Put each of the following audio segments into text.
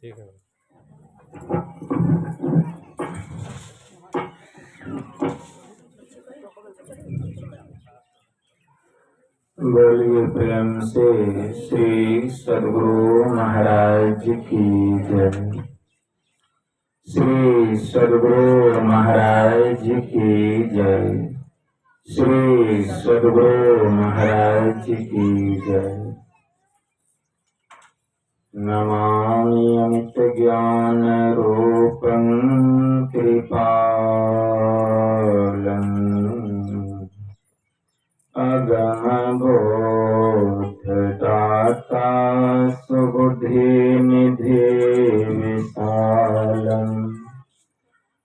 ठीक है। बोलिए प्रेम से श्री सद्गुरु महाराज की जय। श्री सद्गुरु महाराज की जय। श्री सद्गुरु महाराज की जय। नमामि अमित ज्ञान रूपं कृपालम् अगम बोधदाता सुबुद्धि निधि विशालम्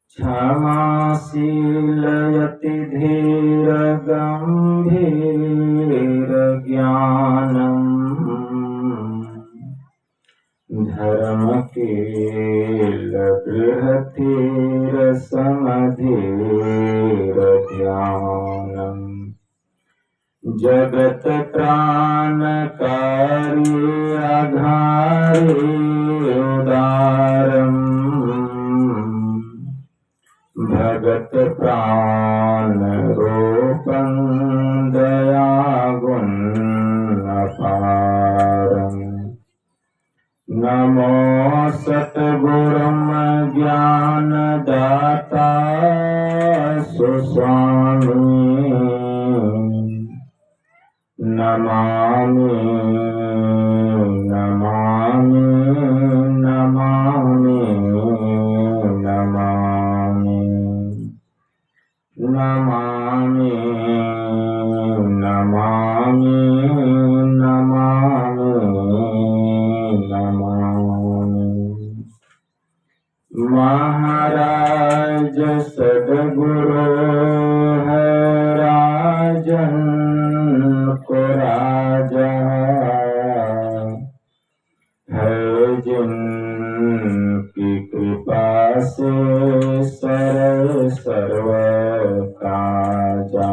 क्षमाशील यति धीर गंभीर ज्ञानम् धर्म कील बृहतीर समधीर ध्यानम् जगत त्राणकारी आधारी उदारम् भगत प्राण रूपं दयागुण अपारम् नमो सतगुरुं ज्ञान दाता सुस्वामी नमामि नमामि नमामि नमामि नमामि नमामि नमामि नमामि महाराज सद्गुरु है राजन को राजा है जिनकी कृपा से सर्व काजा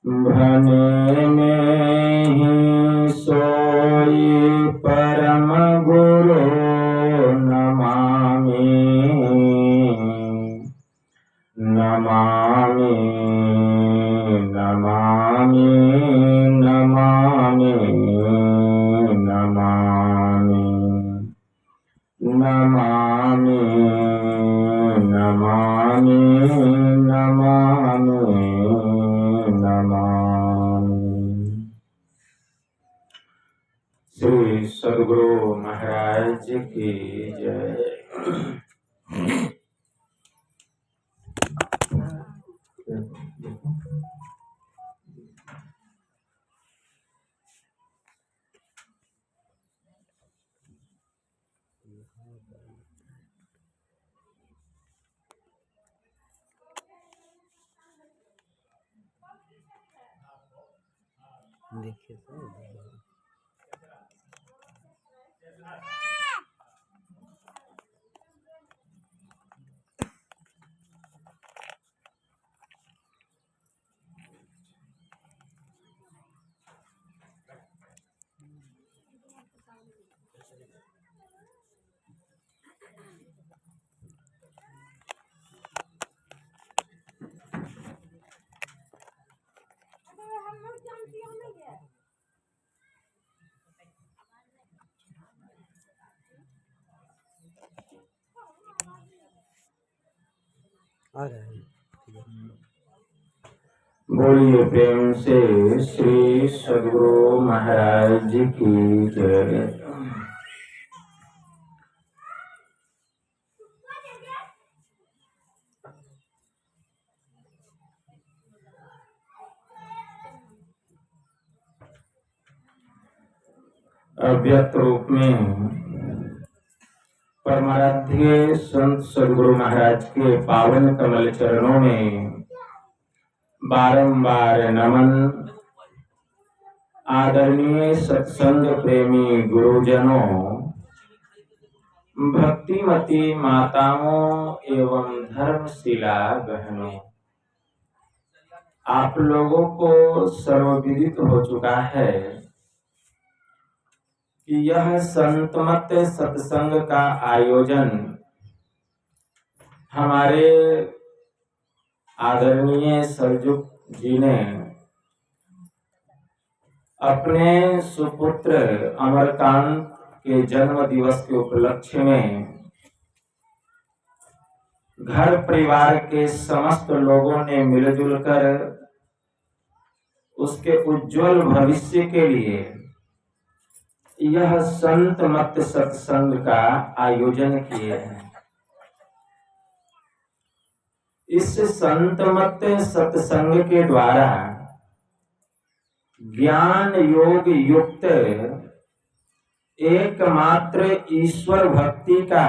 भने में ही सोई परम गुरु नमामि नमामि नमामि नमामि नमामि नमामि नमामि नमामि नमामि। श्री सद्गुरु महाराज की जय। देखिए तो आ रहा है। बोलिए प्रेम से श्री सद्गुरु महाराज की जय। अव्यक्त रूप में परमाराध्य संत सद्गुरु महाराज के पावन कमल चरणों में बारंबार नमन। आदरणीय सत्संग प्रेमी गुरुजनों, भक्तिमती माताओं एवं धर्मशिला बहनों, आप लोगों को सर्वविदित हो चुका है कि यह संतमत सत्संग का आयोजन हमारे आदरणीय सरजुग जी ने अपने सुपुत्र अमरकांत के जन्म दिवस के उपलक्ष्य में घर परिवार के समस्त लोगों ने मिलजुल कर उसके उज्जवल भविष्य के लिए यह संत मत सत्संग का आयोजन किए हैं। इस संत मत सत्संग के द्वारा ज्ञान योग युक्त एकमात्र ईश्वर भक्ति का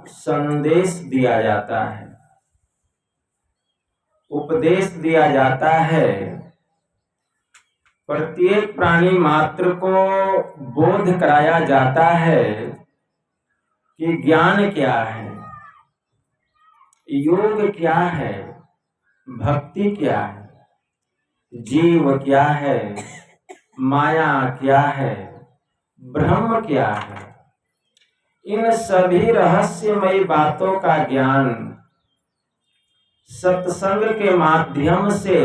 संदेश दिया जाता है, उपदेश दिया जाता है। प्रत्येक प्राणी मात्र को बोध कराया जाता है कि ज्ञान क्या है, योग क्या है, भक्ति क्या है, जीव क्या है, माया क्या है, ब्रह्म क्या है। इन सभी रहस्यमयी बातों का ज्ञान सत्संग के माध्यम से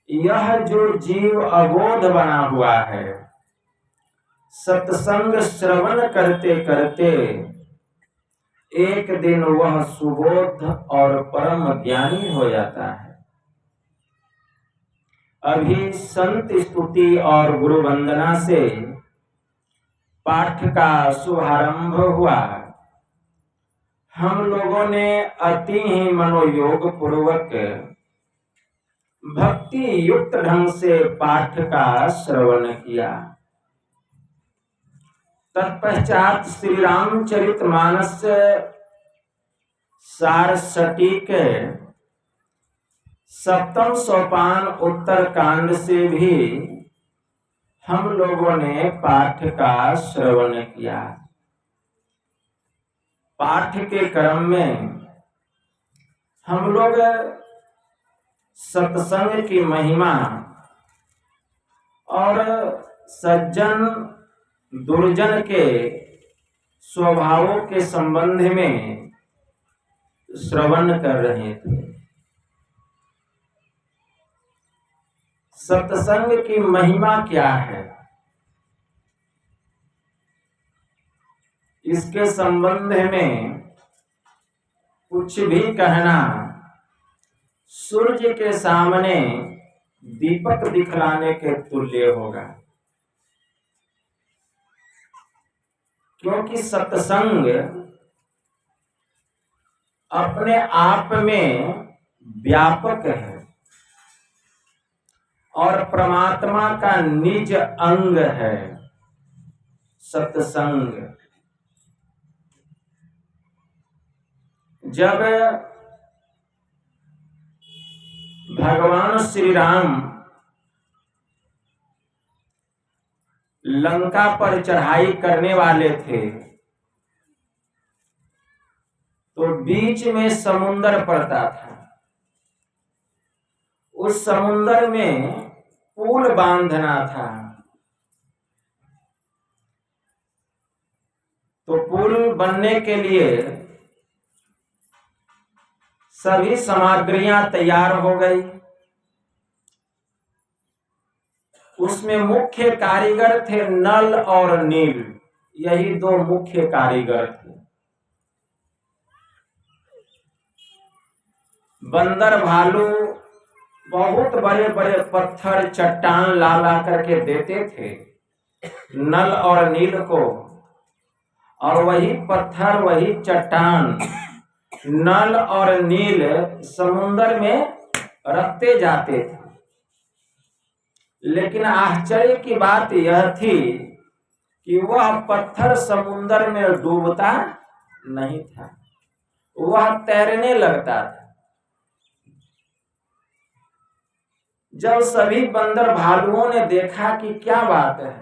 यह जो जीव अबोध बना हुआ है, सत्संग श्रवण करते करते एक दिन वह सुबोध और परम ज्ञानी हो जाता है। अभी संत स्तुति और गुरु वंदना से पाठ का शुभारंभ हुआ। हम लोगों ने अति ही मनोयोग पूर्वक भक्ति युक्त ढंग से पाठ का श्रवण किया। तत्पश्चात श्री रामचरितमानस सार सटीक सप्तम सोपान उत्तर कांड से भी हम लोगों ने पाठ का श्रवण किया। पाठ के क्रम में हम लोग सत्संग की महिमा और सज्जन दुर्जन के स्वभावों के संबंध में श्रवण कर रहे थे। सत्संग की महिमा क्या है, इसके संबंध में कुछ भी कहना सूर्य के सामने दीपक दिखलाने के तुल्य होगा। क्योंकि सत्संग अपने आप में व्यापक है और परमात्मा का निज अंग है सत्संग। जब भगवान श्री राम लंका पर चढ़ाई करने वाले थे तो बीच में समुंदर पड़ता था। उस समुंदर में पुल बांधना था। तो पुल बनने के लिए सभी सामग्रियां तैयार हो गई। उसमें मुख्य कारीगर थे नल और नील, यही दो मुख्य कारीगर थे। बंदर भालू बहुत बड़े बड़े पत्थर चट्टान ला ला करके देते थे नल और नील को, और वही पत्थर वही चट्टान नल और नील समुद्र में रखते जाते थे। लेकिन आश्चर्य की बात यह थी कि वह पत्थर समुद्र में डूबता नहीं था, वह तैरने लगता था। जब सभी बंदर भालुओं ने देखा कि क्या बात है,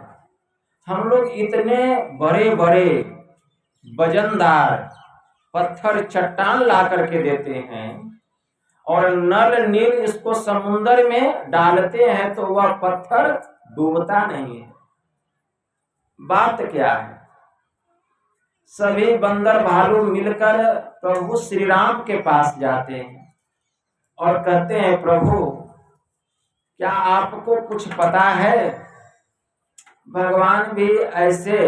हम लोग इतने बड़े बड़े वजनदार पत्थर चट्टान ला करके देते हैं और नल नील इसको समुद्र में डालते हैं तो वह पत्थर डूबता नहीं है। बात क्या है? सभी बंदर भालू मिलकर प्रभु श्री राम के पास जाते हैं और कहते हैं, प्रभु क्या आपको कुछ पता है? भगवान भी ऐसे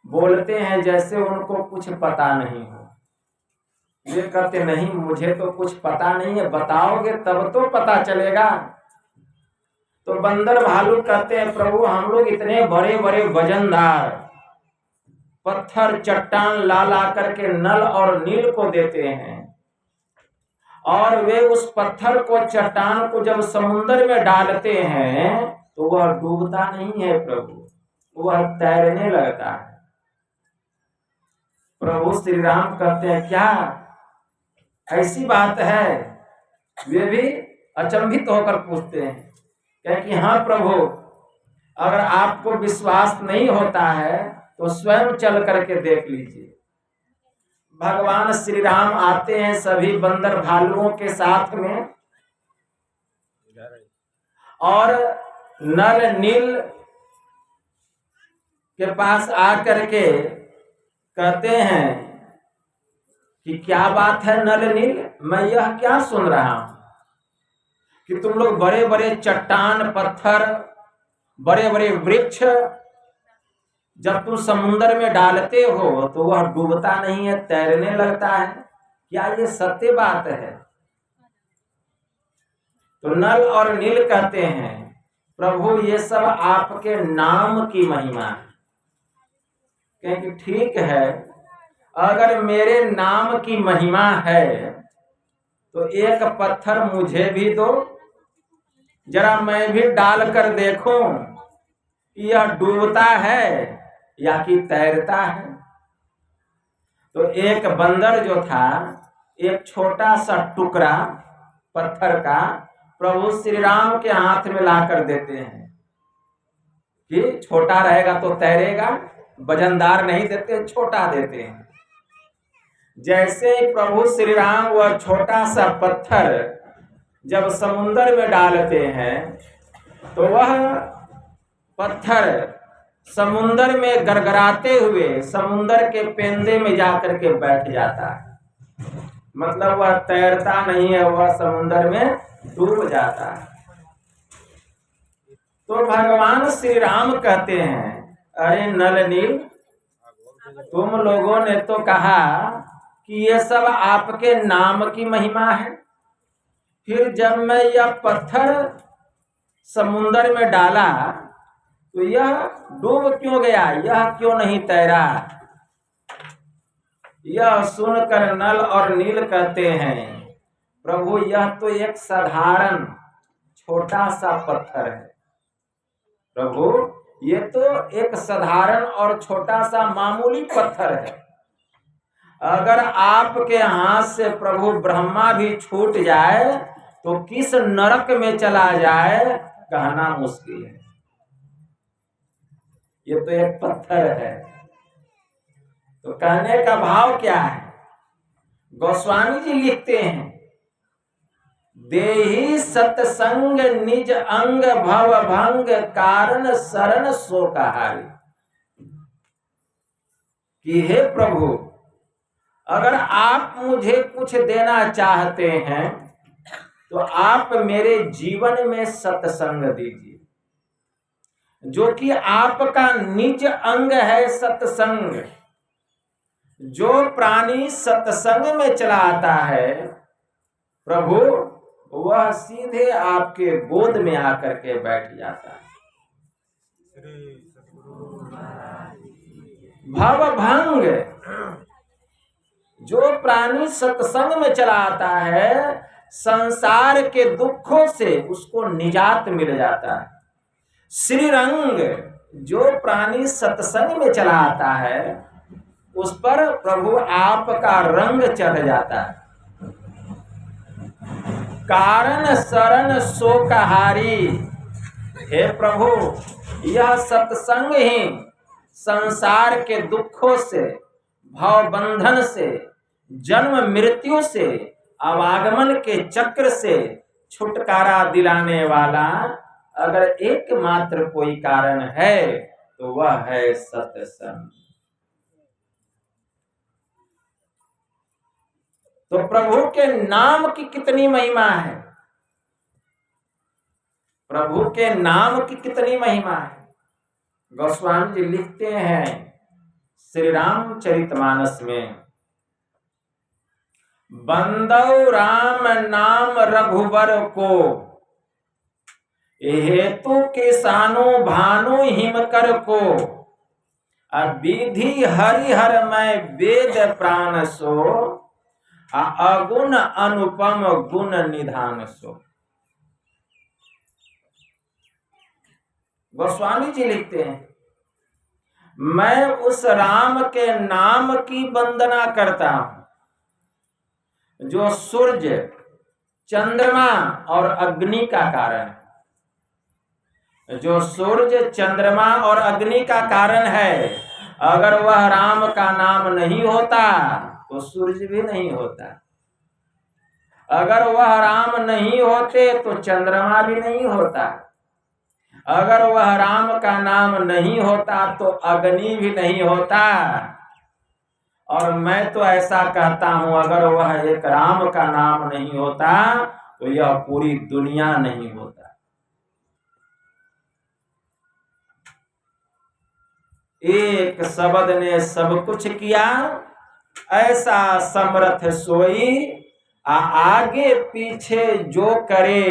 बोलते हैं जैसे उनको कुछ पता नहीं हो। ये कहते नहीं, मुझे तो कुछ पता नहीं है, बताओगे तब तो पता चलेगा। तो बंदर भालू कहते हैं, प्रभु हम लोग इतने बड़े बड़े वजनदार पत्थर चट्टान ला ला करके नल और नील को देते हैं, और वे उस पत्थर को चट्टान को जब समुद्र में डालते हैं तो वह डूबता नहीं है प्रभु, वह तैरने लगता है। प्रभु श्री राम कहते हैं, क्या ऐसी बात है? वे भी अचंभित होकर पूछते हैं, कहे कि हाँ प्रभु, अगर आपको विश्वास नहीं होता है तो स्वयं चल करके देख लीजिए। भगवान श्री राम आते हैं सभी बंदर भालुओं के साथ में, और नल नील के पास आकर के कहते हैं कि क्या बात है नल नील, मैं यह क्या सुन रहा हूं कि तुम लोग बड़े बड़े चट्टान पत्थर बड़े बड़े वृक्ष जब तुम समुद्र में डालते हो तो वह डूबता नहीं है, तैरने लगता है। क्या ये सत्य बात है? तो नल और नील कहते हैं, प्रभु ये सब आपके नाम की महिमा है। क्योंकि ठीक है, अगर मेरे नाम की महिमा है तो एक पत्थर मुझे भी दो, जरा मैं भी डाल कर देखूं कि यह डूबता है या कि तैरता है। तो एक बंदर जो था, एक छोटा सा टुकड़ा पत्थर का प्रभु श्री राम के हाथ में ला कर देते हैं कि छोटा रहेगा तो तैरेगा, वजनदार नहीं देते, छोटा देते हैं। जैसे ही प्रभु श्री राम वह छोटा सा पत्थर जब समुद्र में डालते हैं तो वह पत्थर समुद्र में गड़गड़ाते हुए समुद्र के पेंदे में जाकर के बैठ जाता है। मतलब वह तैरता नहीं है, वह समुद्र में डूब जाता है। तो भगवान श्री राम कहते हैं, अरे नल नील, तुम लोगों ने तो कहा कि ये सब आपके नाम की महिमा है, फिर जब मैं यह पत्थर समुद्र में डाला तो यह डूब क्यों गया, यह क्यों नहीं तैरा? यह सुनकर नल और नील कहते हैं, प्रभु यह तो एक साधारण छोटा सा पत्थर है। प्रभु ये तो एक साधारण और छोटा सा मामूली पत्थर है। अगर आपके हाथ से प्रभु ब्रह्मा भी छूट जाए तो किस नरक में चला जाए कहना मुश्किल है। ये तो एक पत्थर है। तो कहने का भाव क्या है? गोस्वामी जी लिखते हैं, देहि सत्संग निज अंग भव भंग कारण शरण शोकहारी। कि हे प्रभु, अगर आप मुझे कुछ देना चाहते हैं तो आप मेरे जीवन में सत्संग दीजिए, जो कि आपका निज अंग है सत्संग। जो प्राणी सत्संग में चला आता है प्रभु, वह सीधे आपके गोद में आकर के बैठ जाता है। भवभंग, जो प्राणी सत्संग में चला आता है संसार के दुखों से उसको निजात मिल जाता है। श्रीरंग, जो प्राणी सत्संग में चला आता है उस पर प्रभु आपका रंग चढ़ जाता है। कारण शरण शोकहारी, हे प्रभु, यह सत्संग ही संसार के दुखों से, भव बंधन से, जन्म मृत्यु से, आवागमन के चक्र से छुटकारा दिलाने वाला अगर एकमात्र कोई कारण है तो वह है सत्संग। तो प्रभु के नाम की कितनी महिमा है, प्रभु के नाम की कितनी महिमा है। गोस्वामी जी लिखते हैं श्री रामचरितमानस में, बंदौ राम नाम रघुबर को, हेतु किसानो भानु हिमकर को, विधि हरिहर में वेद प्राण सो, अगुण अनुपम गुण निधान सो। गोस्वामी जी लिखते हैं, मैं उस राम के नाम की वंदना करता हूं जो सूर्य, चंद्रमा और अग्नि का कारण है। जो सूर्य, चंद्रमा और अग्नि का कारण है, अगर वह राम का नाम नहीं होता तो सूर्य भी नहीं होता, अगर वह राम नहीं होते तो चंद्रमा भी नहीं होता, अगर वह राम का नाम नहीं होता तो अग्नि भी नहीं होता। और मैं तो ऐसा कहता हूं, अगर वह एक राम का नाम नहीं होता तो यह पूरी दुनिया नहीं होता। एक शब्द ने सब कुछ किया, ऐसा समर्थ सोई, आगे पीछे जो करे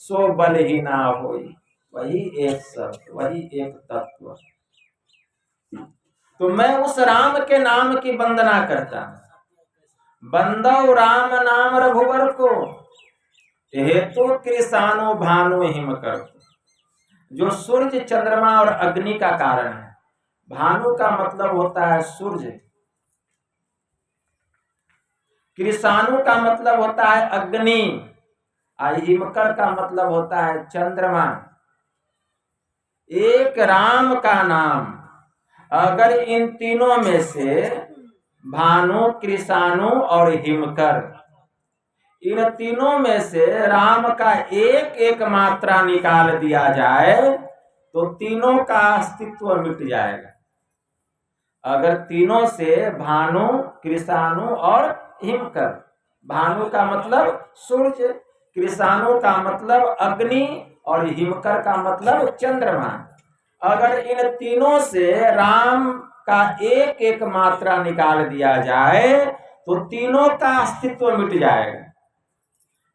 सो बल ही ना होई। वही एक शब्द, वही एक तत्व। तो मैं उस राम के नाम की वंदना करता हूं। बंदौ राम नाम रघुवर को, हेतु कृषाणु भानु हिमकर को, जो सूर्य, चंद्रमा और अग्नि का कारण है। भानु का मतलब होता है सूर्य, कृषाणु का मतलब होता है अग्नि, हिमकर का मतलब होता है चंद्रमा। एक राम का नाम, अगर इन तीनों में से भानु, कृषाणु और हिमकर, इन तीनों में से राम का एक एक मात्रा निकाल दिया जाए तो तीनों का अस्तित्व मिट जाएगा। अगर तीनों से भानु, कृषाणु और हिमकर, भानु का मतलब सूर्य, कृषाणु का मतलब अग्नि और हिमकर का मतलब चंद्रमा, अगर इन तीनों से राम का एक एक मात्रा निकाल दिया जाए तो तीनों का अस्तित्व मिट जाएगा।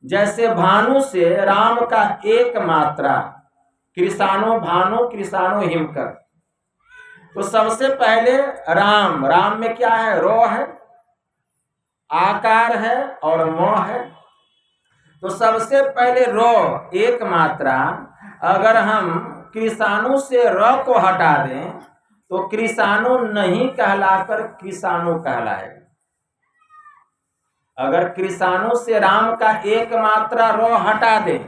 जैसे भानु से राम का एक मात्रा, कृषाणु भानु, कृषाणु हिमकर। तो सबसे पहले राम, राम में क्या है, रो है, आकार है और मोह है। तो सबसे पहले रो एक मात्रा, अगर हम कृषाणु से र को हटा दें तो कृषाणु नहीं कहलाकर कृषाणु कहलाएगा। अगर कृषाणु से राम का एक मात्रा रो हटा दें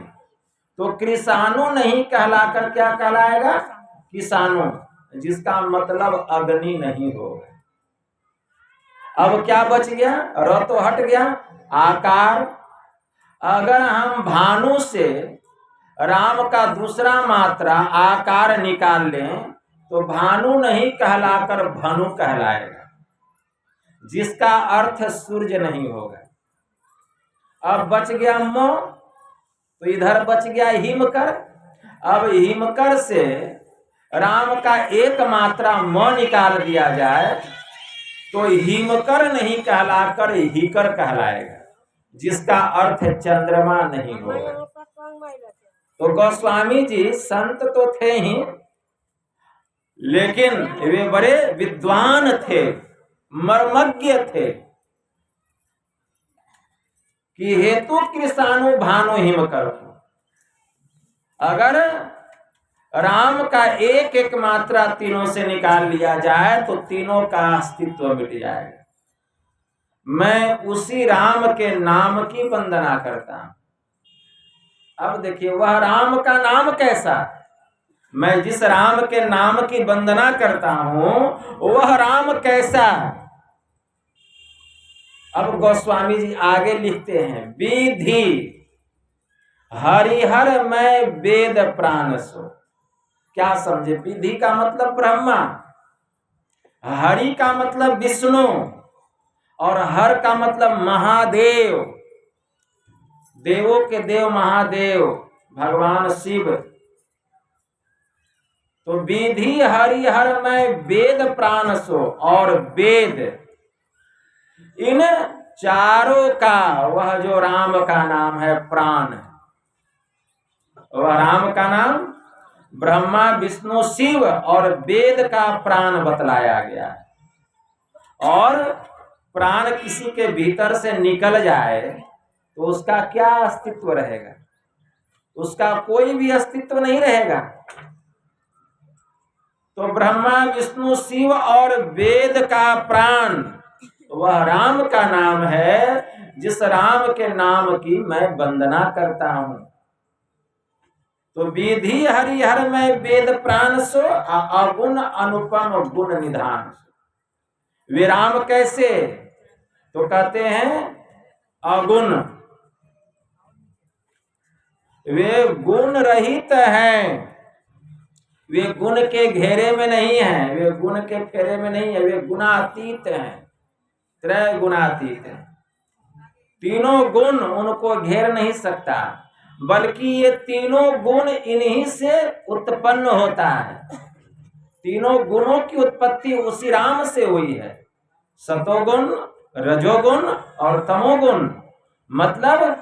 तो कृषाणु नहीं कहलाकर क्या कहलाएगा, कृषाणु, जिसका मतलब अग्नि नहीं होगा। अब क्या बच गया, र तो हट गया, आकार। अगर हम भानु से राम का दूसरा मात्रा आकार निकाल लें तो भानु नहीं कहलाकर भानु कहलाएगा, जिसका अर्थ सूर्य नहीं होगा। अब बच गया मो, तो इधर बच गया हिमकर। अब हिमकर से राम का एक मात्रा म निकाल दिया जाए तो हिमकर नहीं कहलाकर हिकर कहलाएगा, जिसका अर्थ चंद्रमा नहीं होगा। तो गोस्वामी जी संत तो थे ही, लेकिन वे बड़े विद्वान थे, मर्मज्ञ थे कि हेतु कृषाणु भानु हिमकर। अगर राम का एक एक मात्रा तीनों से निकाल लिया जाए तो तीनों का अस्तित्व मिट जाएगा। मैं उसी राम के नाम की वंदना करता हूं। अब देखिए वह राम का नाम कैसा, मैं जिस राम के नाम की वंदना करता हूं वह राम कैसा। अब गोस्वामी जी आगे लिखते हैं, विधि हरिहर मैं वेद प्राण सो। क्या समझे? विधि का मतलब ब्रह्मा, हरि का मतलब विष्णु, और हर का मतलब महादेव, देवों के देव महादेव भगवान शिव। तो विधि हरि हर मैं वेद प्राण सो, और वेद इन चारों का वह जो राम का नाम है प्राण, वह राम का नाम ब्रह्मा विष्णु शिव और वेद का प्राण बतलाया गया है। और प्राण किसी के भीतर से निकल जाए तो उसका क्या अस्तित्व रहेगा? उसका कोई भी अस्तित्व नहीं रहेगा। तो ब्रह्मा विष्णु शिव और वेद का प्राण वह राम का नाम है, जिस राम के नाम की मैं वंदना करता हूं। तो विधि हरिहर में वेद प्राण सो, अगुण अनुपम गुण निधान। वे राम कैसे? तो कहते हैं अगुण, वे गुण रहित हैं, वे गुण के घेरे में नहीं है, वे गुण के फेरे में नहीं है, वे गुणातीत हैं, त्रय गुणातीत हैं। तीनों गुण उनको घेर नहीं सकता, बल्कि ये तीनों गुण इन्हीं से उत्पन्न होता है। तीनों गुणों की उत्पत्ति उसी राम से हुई है, सतोगुण, रजोगुण और तमोगुण। मतलब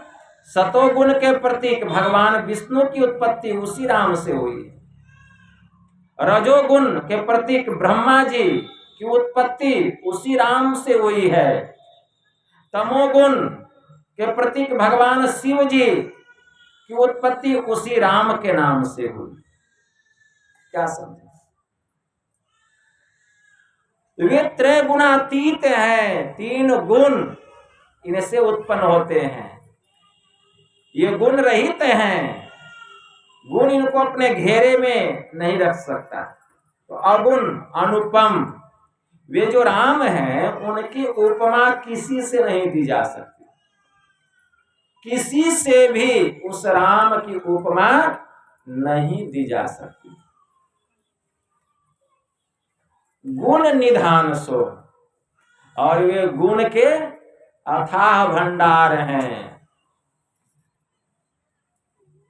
सतोगुण के प्रतीक भगवान विष्णु की उत्पत्ति उसी राम से हुई है, रजोगुण के प्रतीक ब्रह्मा जी की उत्पत्ति उसी राम से हुई है, तमोगुण के प्रतीक भगवान शिव जी की उत्पत्ति उसी राम के नाम से हुई। क्या समझे? वे त्रय गुणातीत हैं, तीन गुण इनसे उत्पन्न होते हैं। ये गुण रहित हैं, गुण इनको अपने घेरे में नहीं रख सकता। तो अगुण अनुपम, वे जो राम हैं उनकी उपमा किसी से नहीं दी जा सकती, किसी से भी उस राम की उपमा नहीं दी जा सकती। गुण निधान सो, और वे गुण के अथाह भंडार हैं।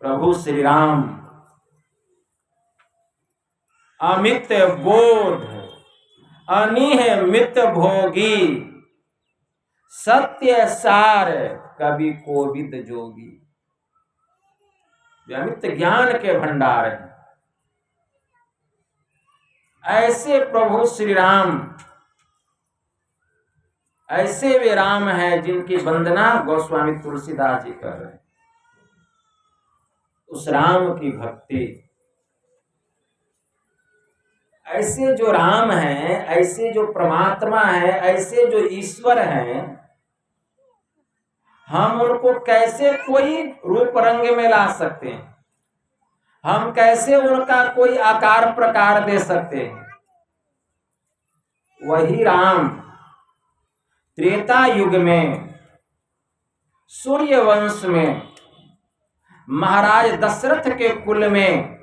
प्रभु श्री राम अमित बोध, अनिह मित भोगी, सत्य सार कवि कोविद जोगी। वे अमित ज्ञान के भंडार हैं। ऐसे प्रभु श्री राम, ऐसे वे राम हैं जिनकी वंदना गोस्वामी तुलसीदास जी कर रहे हैं। उस राम की भक्ति, ऐसे जो राम हैं, ऐसे जो परमात्मा है, ऐसे जो ईश्वर हैं, हम उनको कैसे कोई रूप रंग में ला सकते हैं? हम कैसे उनका कोई आकार प्रकार दे सकते हैं? वही राम त्रेता युग में सूर्य वंश में महाराज दशरथ के कुल में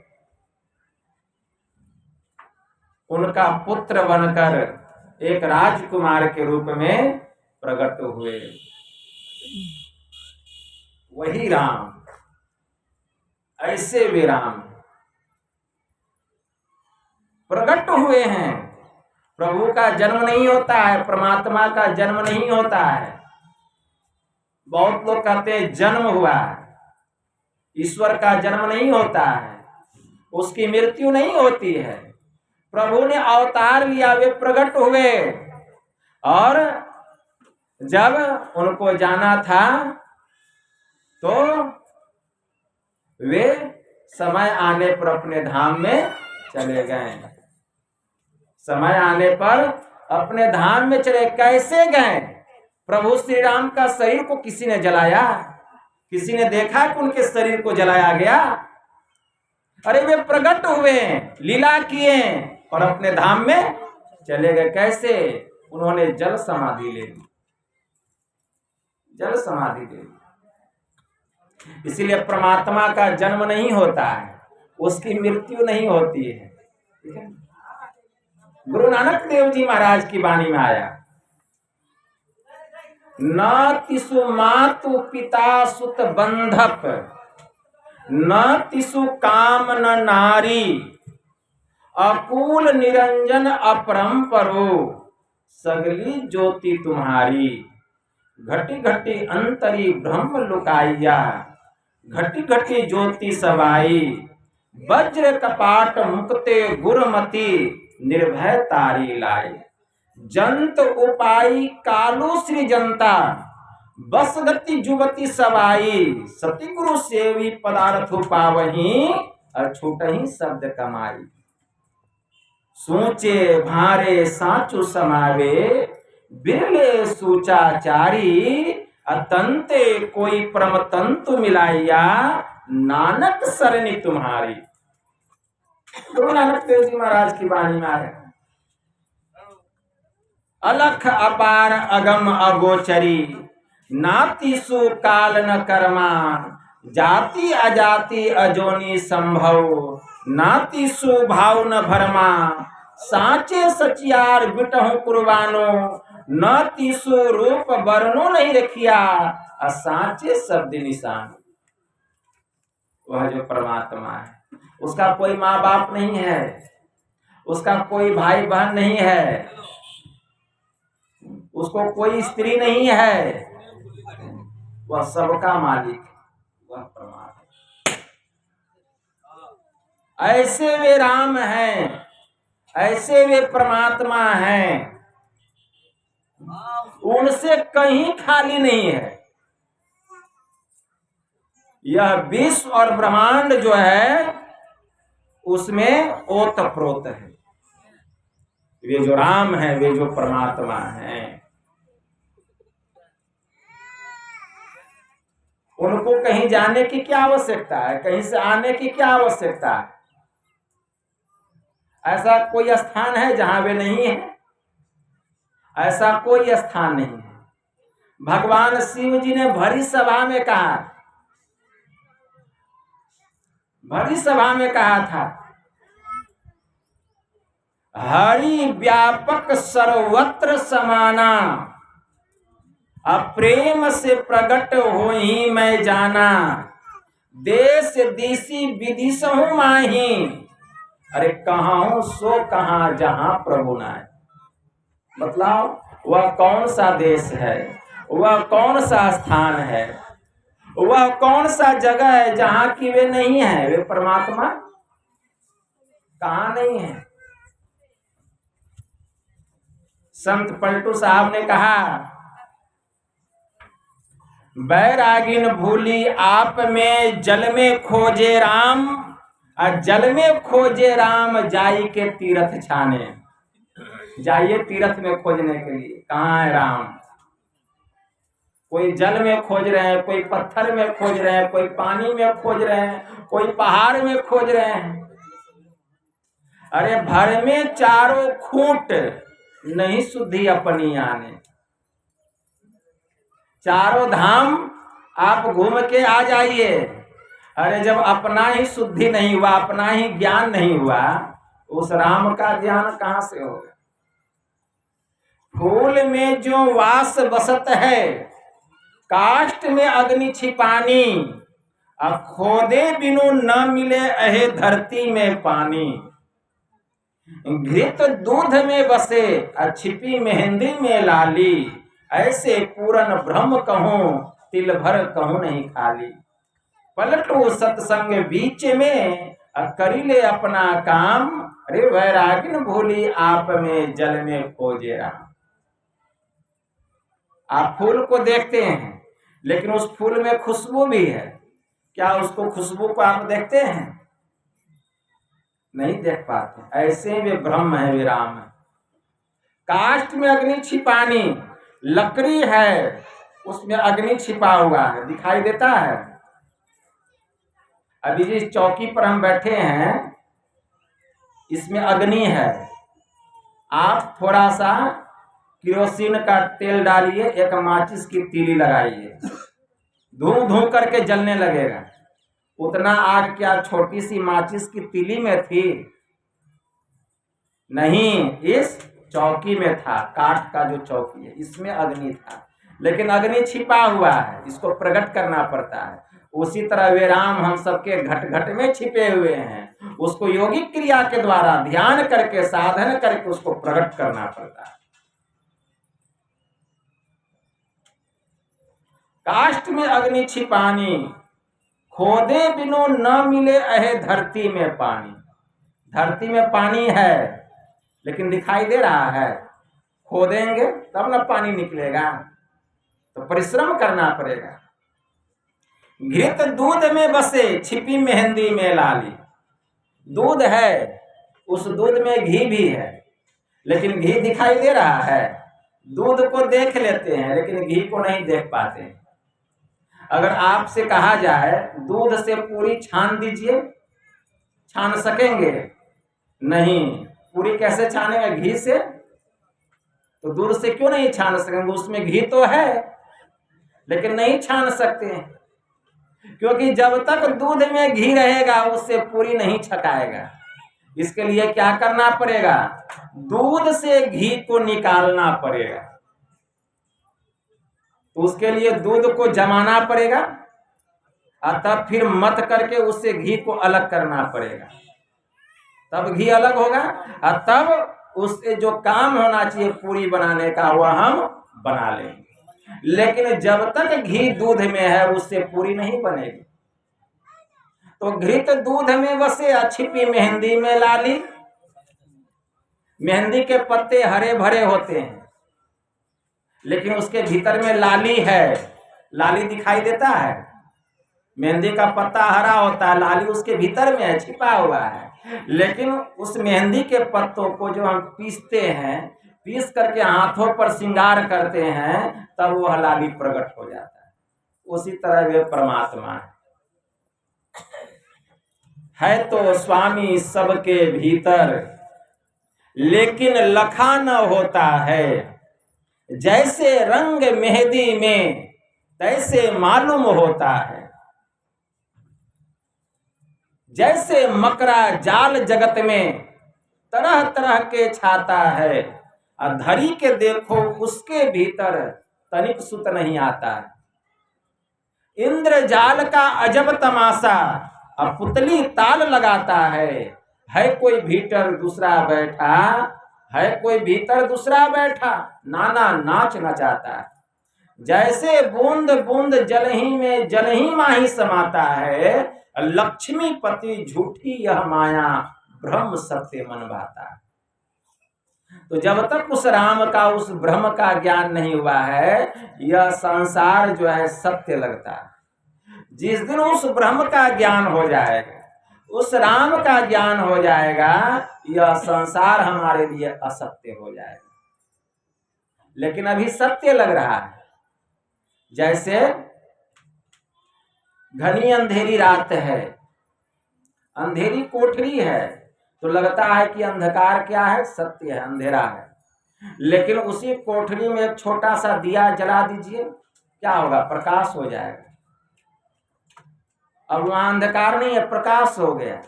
उनका पुत्र बनकर एक राजकुमार के रूप में प्रकट हुए। वही राम, ऐसे वे राम प्रकट हुए हैं। प्रभु का जन्म नहीं होता है, परमात्मा का जन्म नहीं होता है। बहुत लोग कहते हैं जन्म हुआ है, ईश्वर का जन्म नहीं होता है, उसकी मृत्यु नहीं होती है। प्रभु ने अवतार लिया, वे प्रकट हुए, और जब उनको जाना था तो वे समय आने पर अपने धाम में चले गए। समय आने पर अपने धाम में चले। कैसे गए? प्रभु श्री राम का शरीर को किसी ने जलाया? किसी ने देखा कि उनके शरीर को जलाया गया? अरे वे प्रकट हुए, लीला किए और अपने धाम में चले गए। कैसे? उन्होंने जल समाधि ले ली, जल समाधि ले ली। इसीलिए परमात्मा का जन्म नहीं होता है, उसकी मृत्यु नहीं होती है। ठीक है, गुरु नानक देव जी महाराज की वाणी में आया, न तिसु मातु पिता सुत बंधक, न तिसु काम न नारी, अकूल निरंजन अपरंपरो, सगली ज्योति तुम्हारी। घटी घटी अंतरी ब्रह्म लुकाइया, घटी घटी ज्योति सवाई। वज्र कपाट मुक्ते गुरमति, निर्भय तारी लाई। जंत उपाई कालू श्री जनता, बस गति जुवती सवाई। सती गुरु सेवी पदार्थ पावही, अछूट ही शब्द कमाई। सोचे भारे साचु समावे, बिरले सूचाचारी। अतंते कोई परम तंतु मिलाइया, नानक सरनी तुम्हारी। गुरु नानक देव जी महाराज की वाणी में आया, अलख अपार अगम अगोचरी, नातिसु काल न कर्मा। जाति अजाति अजोनी संभव, नातिसु भाव न भरमा। साचे सचियार बिटहु कुर्बानो, न तिसु रूप वर्णो नहीं रखिया। साचे शब्द निशान। वह जो परमात्मा है, उसका कोई माँ बाप नहीं है, उसका कोई भाई बहन नहीं है, उसको कोई स्त्री नहीं है, वह सबका मालिक, वह परमात्मा। ऐसे वे राम हैं, ऐसे वे परमात्मा हैं, उनसे कहीं खाली नहीं है। यह विश्व और ब्रह्मांड जो है उसमें ओतप्रोत है। वे जो राम है, वे जो परमात्मा हैं, उनको कहीं जाने की क्या आवश्यकता है, कहीं से आने की क्या आवश्यकता है। ऐसा कोई स्थान है जहां वे नहीं है? ऐसा कोई स्थान नहीं है। भगवान शिव जी ने भरी सभा में कहा, भरी सभा में कहा था, हरि व्यापक सर्वत्र समाना, अप्रेम से प्रकट हो ही मैं जाना। देश दिशि विदिशहु माही, अरे कहाँ हूं सो कहाँ जहां प्रभु नाय। मतलब वह कौन सा देश है, वह कौन सा स्थान है, वह कौन सा जगह है जहां की वे नहीं है, वे परमात्मा कहाँ नहीं है। संत पलटू साहब ने कहा, बैरागिन भूली आप में जल में खोजे राम, और जल में खोजे राम जाई के तीर्थ छाने। जाइए तीर्थ में खोजने के लिए, कहाँ है राम। कोई जल में खोज रहे हैं, कोई पत्थर में खोज रहे हैं, कोई पानी में खोज रहे हैं, कोई पहाड़ में खोज रहे हैं। अरे भर में चारों खूंट नहीं शुद्धि अपनी आने। चारों धाम आप घूम के आ जाइए, अरे जब अपना ही शुद्धि नहीं हुआ, अपना ही ज्ञान नहीं हुआ, उस राम का ज्ञान कहां से होगा। फूल में जो वास बसत है, काष्ठ में अग्नि छिपानी। अब खोदे बिनु न मिले अहे धरती में पानी। घृत दूध में बसे छिपी मेहंदी में लाली। ऐसे पूरन ब्रह्म कहूं, तिल भर कहूं नहीं खाली। पलटू सत्संग बीच में करिले अपना काम। अरे वैरागिन भूली आप में जल में खोजे राम। आप फूल को देखते हैं, लेकिन उस फूल में खुशबू भी है, क्या उसको खुशबू को आप देखते हैं? नहीं देख पाते। ऐसे वे ब्रह्म है, वे राम है। काष्ठ में अग्नि छिपानी, लकड़ी है उसमें अग्नि छिपा हुआ है, दिखाई देता है। अभी जिस चौकी पर हम बैठे हैं इसमें अग्नि है। आप थोड़ा सा केरोसिन का तेल डालिए, एक माचिस की तीली लगाइए, धू धू करके जलने लगेगा। उतना आग क्या छोटी सी माचिस की तीली में थी? नहीं, इस चौकी में था। काठ का जो चौकी है इसमें अग्नि था, लेकिन अग्नि छिपा हुआ है, इसको प्रकट करना पड़ता है। उसी तरह वे राम हम सबके घट घट में छिपे हुए हैं, उसको योगिक क्रिया के द्वारा ध्यान करके साधन करके उसको प्रकट करना पड़ता है। काष्ठ में अग्नि छिपानी, खोदे बिनु न मिले अहे धरती में पानी। धरती में पानी है लेकिन दिखाई दे रहा है, खोदेंगे तब ना पानी निकलेगा, तो परिश्रम करना पड़ेगा। घृत दूध में बसे छिपी मेहंदी में लाली। दूध है, उस दूध में घी भी है, लेकिन घी दिखाई दे रहा है। दूध को देख लेते हैं लेकिन घी को नहीं देख पाते। अगर आपसे कहा जाए दूध से पूरी छान दीजिए, छान सकेंगे? नहीं। पूरी कैसे छानेंगे? घी से। तो दूध से क्यों नहीं छान सकेंगे? उसमें घी तो है लेकिन नहीं छान सकते, क्योंकि जब तक दूध में घी रहेगा उससे पूरी नहीं छकाएगा। इसके लिए क्या करना पड़ेगा? दूध से घी को निकालना पड़ेगा। तो उसके लिए दूध को जमाना पड़ेगा और तब फिर मत करके उससे घी को अलग करना पड़ेगा, तब घी अलग होगा और तब उससे जो काम होना चाहिए पूरी बनाने का वह हम बना लेंगे। लेकिन जब तक घी दूध में है उससे पूरी नहीं बनेगी। तो घृत दूध में बसे छिपी मेहंदी में लाली। मेहंदी के पत्ते हरे भरे होते हैं लेकिन उसके भीतर में लाली है। लाली दिखाई देता है, मेहंदी का पत्ता हरा होता है, लाली उसके भीतर में है, छिपा हुआ है। लेकिन उस मेहंदी के पत्तों को जो हम पीसते हैं, पीस करके हाथों पर श्रृंगार करते हैं, तब वह लाली प्रकट हो जाता है। उसी तरह वे परमात्मा है तो स्वामी सबके भीतर, लेकिन लखा न होता है। जैसे रंग मेहंदी में तैसे मालूम होता है। जैसे मकरा जाल जगत में तरह तरह के छाता है, और धरी के देखो उसके भीतर तनिक सुत नहीं आता है। इंद्र जाल का अजब तमाशा, और पुतली ताल लगाता है कोई भीतर दूसरा बैठा, है कोई भीतर दूसरा बैठा, नाना नाच नचाता है। जैसे बूंद बूंद जल ही में जल ही माही समाता है, लक्ष्मीपति झूठी यह माया ब्रह्म सत्य मन भाता है। तो जब तक उस राम का उस ब्रह्म का ज्ञान नहीं हुआ है, यह संसार जो है सत्य लगता है। जिस दिन उस ब्रह्म का ज्ञान हो जाएगा, उस राम का ज्ञान हो जाएगा, यह संसार हमारे लिए असत्य हो जाएगा। लेकिन अभी सत्य लग रहा है। जैसे घनी अंधेरी रात है, अंधेरी कोठरी है, तो लगता है कि अंधकार क्या है? सत्य है, अंधेरा है। लेकिन उसी कोठरी में एक छोटा सा दिया जला दीजिए, क्या होगा? प्रकाश हो जाएगा। अब वहां अंधकार नहीं है, प्रकाश हो गया।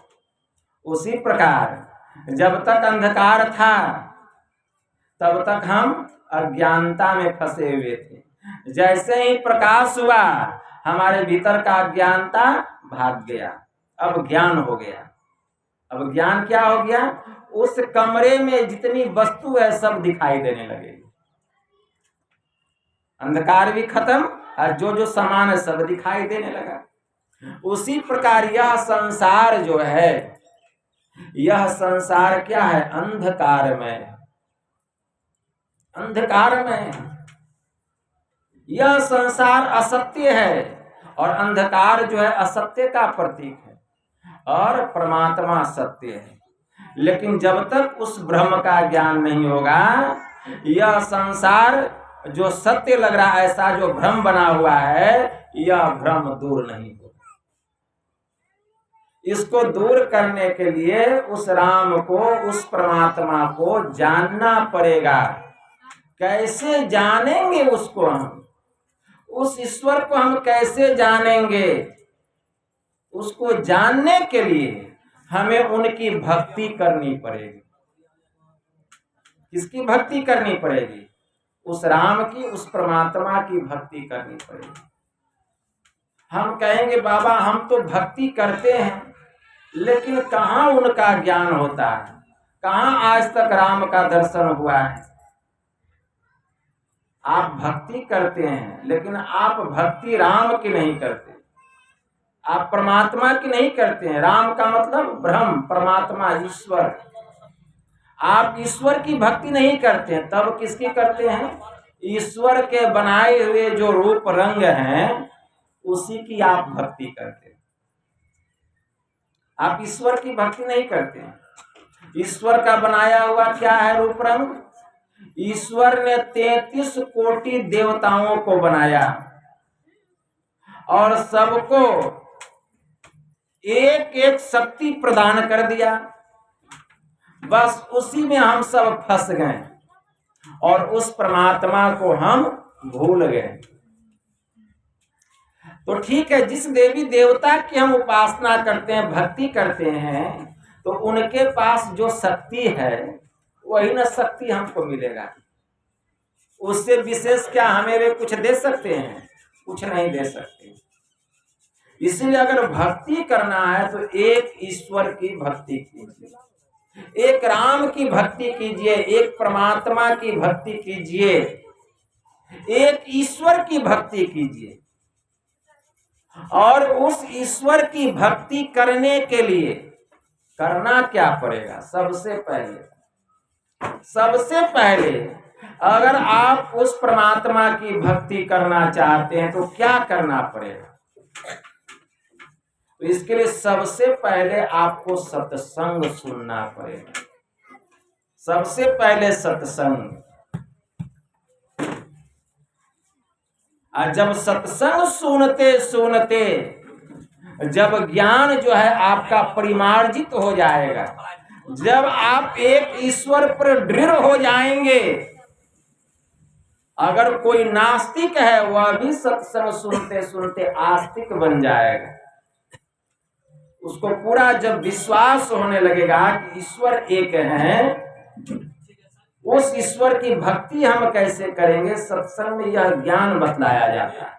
उसी प्रकार जब तक अंधकार था तब तक हम अज्ञानता में फंसे हुए थे। जैसे ही प्रकाश हुआ हमारे भीतर का अज्ञानता भाग गया, अब ज्ञान हो गया। अब ज्ञान क्या हो गया? उस कमरे में जितनी वस्तु है सब दिखाई देने लगेगी। अंधकार भी खत्म और जो जो सामान है सब दिखाई देने लगा। उसी प्रकार यह संसार जो है, यह संसार क्या है? अंधकार में, अंधकार में। यह संसार असत्य है और अंधकार जो है असत्य का प्रतीक है, और परमात्मा सत्य है। लेकिन जब तक उस ब्रह्म का ज्ञान नहीं होगा, यह संसार जो सत्य लग रहा है, ऐसा जो भ्रम बना हुआ है, यह भ्रम दूर नहीं होगा। इसको दूर करने के लिए उस राम को, उस परमात्मा को जानना पड़ेगा। कैसे जानेंगे उसको हम? उस ईश्वर को हम कैसे जानेंगे? उसको जानने के लिए हमें उनकी भक्ति करनी पड़ेगी। किसकी भक्ति करनी पड़ेगी? उस राम की, उस परमात्मा की भक्ति करनी पड़ेगी। हम कहेंगे बाबा हम तो भक्ति करते हैं, लेकिन कहाँ उनका ज्ञान होता है, कहाँ आज तक राम का दर्शन हुआ है। आप भक्ति करते हैं, लेकिन आप भक्ति राम की नहीं करते, आप परमात्मा की नहीं करते हैं। राम का मतलब ब्रह्म, परमात्मा, ईश्वर। आप ईश्वर की भक्ति नहीं करते हैं, तब किसकी करते हैं? ईश्वर के बनाए हुए जो रूप रंग हैं उसी की आप भक्ति करते हैं। आप ईश्वर की भक्ति नहीं करते हैं। ईश्वर का बनाया हुआ क्या है रूप रंग? ईश्वर ने 33 कोटि देवताओं को बनाया और सबको एक एक शक्ति प्रदान कर दिया। बस उसी में हम सब फंस गए और उस परमात्मा को हम भूल गए। तो ठीक है, जिस देवी देवता की हम उपासना करते हैं, भक्ति करते हैं, तो उनके पास जो शक्ति है वही न शक्ति हमको मिलेगा। उससे विशेष क्या हमें वे कुछ दे सकते हैं? कुछ नहीं दे सकते। इसलिए अगर भक्ति करना है तो एक ईश्वर की भक्ति कीजिए, एक राम की भक्ति कीजिए, एक परमात्मा की भक्ति कीजिए, एक ईश्वर की भक्ति कीजिए। और उस ईश्वर की भक्ति करने के लिए करना क्या पड़ेगा? सबसे पहले अगर आप उस परमात्मा की भक्ति करना चाहते हैं तो क्या करना पड़ेगा? तो इसके लिए सबसे पहले आपको सत्संग सुनना पड़ेगा। सबसे पहले सत्संग। और जब सत्संग सुनते सुनते जब ज्ञान जो है आपका परिमार्जित हो जाएगा, जब आप एक ईश्वर पर दृढ़ हो जाएंगे, अगर कोई नास्तिक है वह भी सत्संग सुनते सुनते आस्तिक बन जाएगा। उसको पूरा जब विश्वास होने लगेगा कि ईश्वर एक है, उस ईश्वर की भक्ति हम कैसे करेंगे? सत्संग में यह ज्ञान बतलाया जाता है।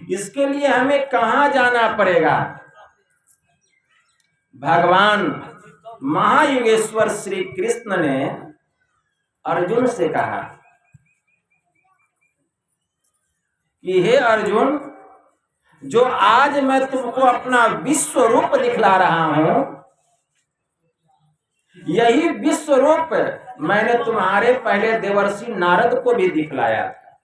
इसके लिए हमें कहाँ जाना पड़ेगा? भगवान महायुगेश्वर श्री कृष्ण ने अर्जुन से कहा कि हे अर्जुन, जो आज मैं तुमको अपना विश्व रूप दिखला रहा हूं, यही विश्व रूप मैंने तुम्हारे पहले देवर्षि नारद को भी दिखलाया था।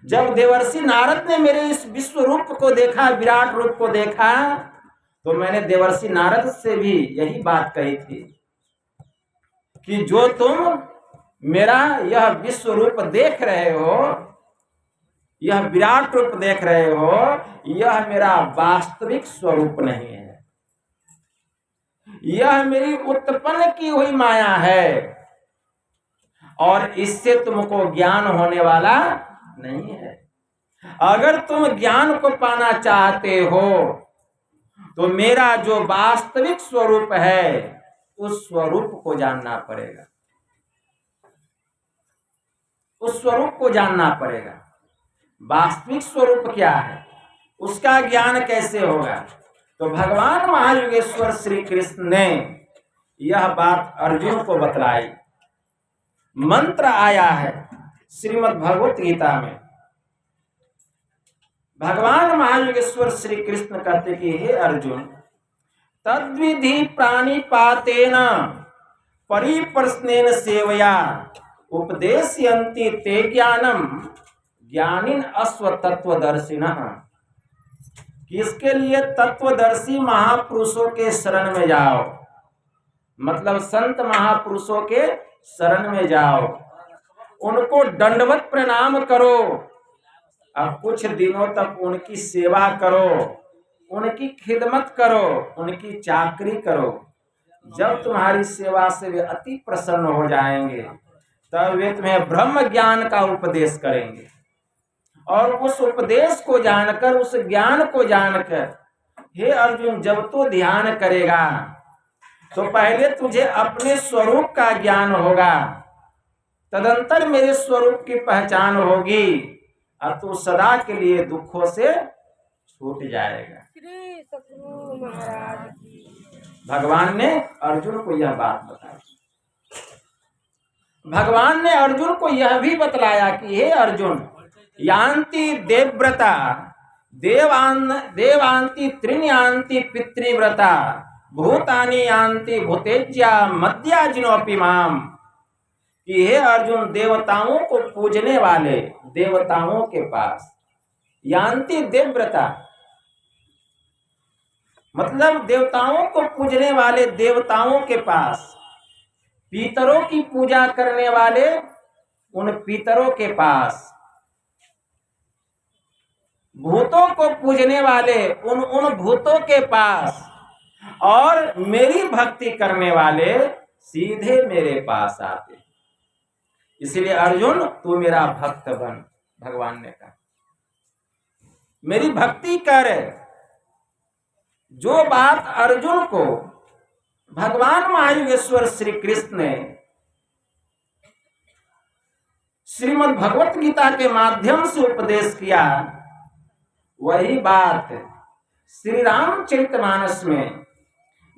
जब देवर्षि नारद ने मेरे इस विश्व रूप को देखा, विराट रूप को देखा, तो मैंने देवर्षि नारद से भी यही बात कही थी कि जो तुम मेरा यह विश्व रूप देख रहे हो, यह विराट रूप देख रहे हो, यह मेरा वास्तविक स्वरूप नहीं है, यह मेरी उत्पन्न की हुई माया है और इससे तुमको ज्ञान होने वाला नहीं है। अगर तुम ज्ञान को पाना चाहते हो तो मेरा जो वास्तविक स्वरूप है उस स्वरूप को जानना पड़ेगा, उस स्वरूप को जानना पड़ेगा। वास्तविक स्वरूप क्या है, उसका ज्ञान कैसे होगा? तो भगवान महायुगेश्वर श्री कृष्ण ने यह बात अर्जुन को बतलाई। मंत्र आया है श्रीमद् भगवत गीता में। भगवान महायुगेश्वर श्री कृष्ण कहते कि हे अर्जुन, तद्विधि प्राणिपातेन परिप्रश्नेन सेवया उपदेशयन्ति ते ज्ञानम ज्ञानिन अस्वतत्वदर्शिनः। किसके लिए? तत्वदर्शी महापुरुषों के शरण में जाओ, मतलब संत महापुरुषों के शरण में जाओ, उनको दंडवत प्रणाम करो, अब कुछ दिनों तक उनकी सेवा करो, उनकी खिदमत करो, उनकी चाकरी करो। जब तुम्हारी सेवा से वे अति प्रसन्न हो जाएंगे तब वे तुम्हें ब्रह्म ज्ञान का उपदेश करेंगे और उस उपदेश को जानकर, उस ज्ञान को जानकर, हे अर्जुन जब तू ध्यान करेगा तो पहले तुझे अपने स्वरूप का ज्ञान होगा, तदंतर मेरे स्वरूप की पहचान होगी और तू सदा के लिए दुखों से छूट जाएगा। श्री सतगुरु महाराज की। भगवान ने अर्जुन को यह बात बताई। भगवान ने अर्जुन को यह भी बतलाया कि हे अर्जुन, यान्ति देवव्रता देवान्ति त्रिन्यान्ति पितृव्रता भूतानि यान्ति भूतेज्या मद्याजिनोऽपि माम, कि हे अर्जुन देवताओं को पूजने वाले देवताओं के पास, यान्ति देवव्रता मतलब देवताओं को पूजने वाले देवताओं के पास, पीतरों की पूजा करने वाले उन पीतरों के पास, भूतों को पूजने वाले उन भूतों के पास, और मेरी भक्ति करने वाले सीधे मेरे पास आते। इसलिए अर्जुन तू मेरा भक्त बन, भगवान ने कहा मेरी भक्ति कर। जो बात अर्जुन को भगवान महायोगेश्वर श्री कृष्ण ने श्रीमद् भगवत गीता के माध्यम से उपदेश किया, वही बात श्री रामचरितमानस में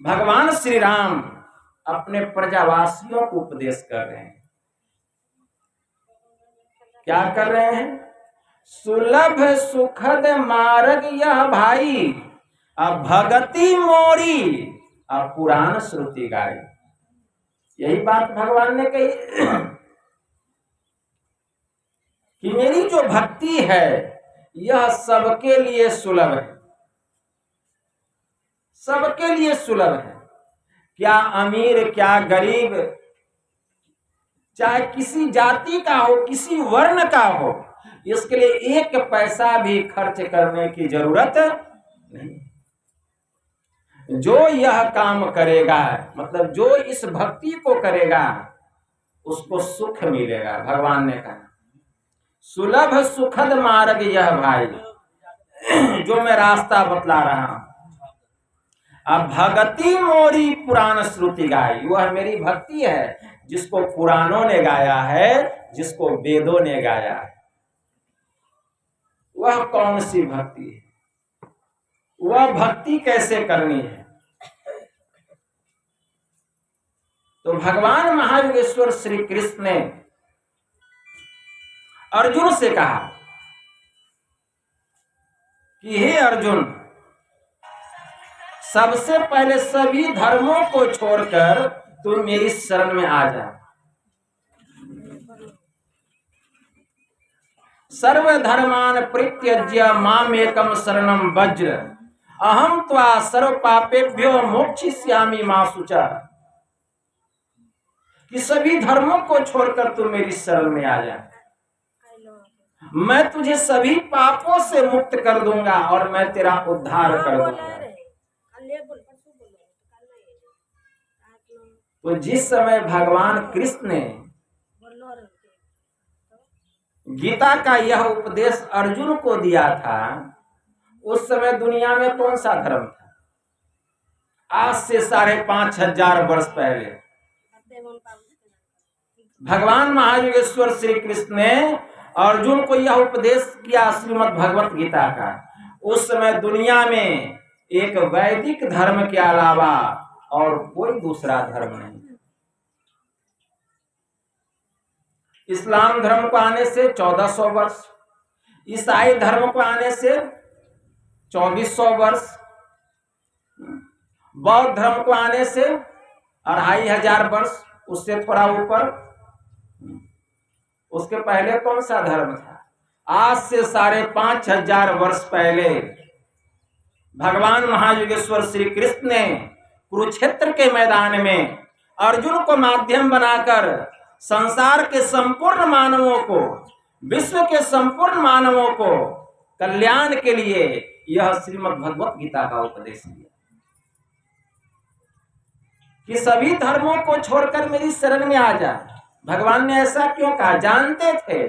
भगवान श्री राम अपने प्रजावासियों को उपदेश कर रहे हैं। क्या कर रहे हैं? सुलभ सुखद मार्ग यह भाई, अब भगति मोरी अब पुराण श्रुति गाई। यही बात भगवान ने कही कि मेरी जो भक्ति है यह सबके लिए सुलभ है, सबके लिए सुलभ है। क्या अमीर क्या गरीब, चाहे किसी जाति का हो किसी वर्ण का हो, इसके लिए एक पैसा भी खर्च करने की जरूरत नहीं। जो यह काम करेगा, मतलब जो इस भक्ति को करेगा उसको सुख मिलेगा। भगवान ने कहा सुलभ सुखद मार्ग यह भाई, जो मैं रास्ता बतला रहा हूं। अब भगति मोरी पुराण श्रुति गाई, वह मेरी भक्ति है जिसको पुराणों ने गाया है, जिसको वेदों ने गाया है। वह कौन सी भक्ति है? वह भक्ति कैसे करनी है? तो भगवान महायोगेश्वर श्री कृष्ण ने अर्जुन से कहा कि हे अर्जुन, सबसे पहले सभी धर्मों को छोड़कर तू मेरी शरण में आ जा। सर्वधर्मान परित्यज्य मामेकम शरणम वज्र, अहम त्वा सर्व पापेभ्यो मोक्षयिष्यामि मा शुचा। कि सभी धर्मों को छोड़कर तू मेरी शरण में आ जा, मैं तुझे सभी पापों से मुक्त कर दूंगा और मैं तेरा उद्धार कर दूंगा। तो जिस समय भगवान कृष्ण ने गीता का यह उपदेश अर्जुन को दिया था, उस समय दुनिया में कौन सा धर्म था? आज से 5,500 वर्ष पहले भगवान महायोगेश्वर श्री कृष्ण ने अर्जुन को यह उपदेश किया श्रीमद् भगवत गीता का। उस समय दुनिया में एक वैदिक धर्म के अलावा और कोई दूसरा धर्म नहीं। इस्लाम धर्म को आने से 1400 वर्ष, ईसाई धर्म को आने से 2400 वर्ष, बौद्ध धर्म को आने से 2500 वर्ष, उससे थोड़ा ऊपर। उसके पहले कौन सा धर्म था? आज से 5,500 वर्ष पहले भगवान महायोगेश्वर श्री कृष्ण ने कुरुक्षेत्र के मैदान में अर्जुन को माध्यम बनाकर संसार के संपूर्ण मानवों को, विश्व के संपूर्ण मानवों को कल्याण के लिए यह श्रीमद् भगवत गीता का उपदेश दिया कि सभी धर्मों को छोड़कर मेरी शरण में आ जा। भगवान ने ऐसा क्यों कहा? जानते थे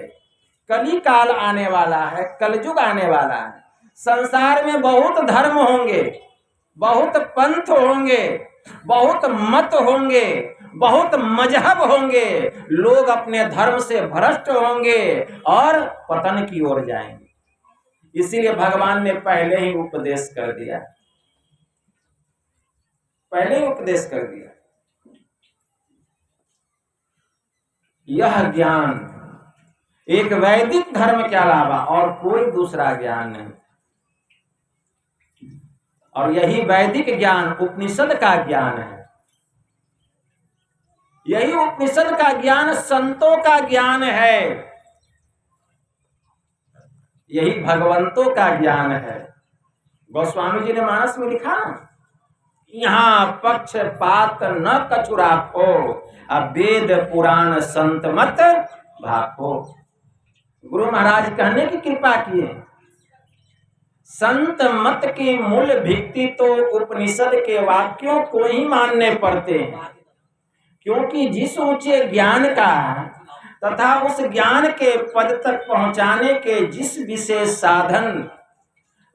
कली काल आने वाला है, कलयुग आने वाला है। संसार में बहुत धर्म होंगे, बहुत पंथ होंगे, बहुत मत होंगे, बहुत मजहब होंगे। लोग अपने धर्म से भ्रष्ट होंगे और पतन की ओर जाएंगे। इसीलिए भगवान ने पहले ही उपदेश कर दिया, पहले ही उपदेश कर दिया। यह ज्ञान एक वैदिक धर्म के अलावा और कोई दूसरा ज्ञान नहीं। और यही वैदिक ज्ञान उपनिषद का ज्ञान है। यही उपनिषद का ज्ञान संतों का ज्ञान है। यही भगवंतों का ज्ञान है। गोस्वामी जी ने मानस में लिखा ना, यहाँ पक्षपात न कछु राखो, वेद पुराण संत मत भाखो। गुरु महाराज कहने की कृपा किए, संत मत की मूल भित्ति तो उपनिषद के वाक्यों को ही मानने पड़ते हैं। क्योंकि जिस ऊंचे ज्ञान का तथा उस ज्ञान के पद तक पहुंचाने के जिस विशेष साधन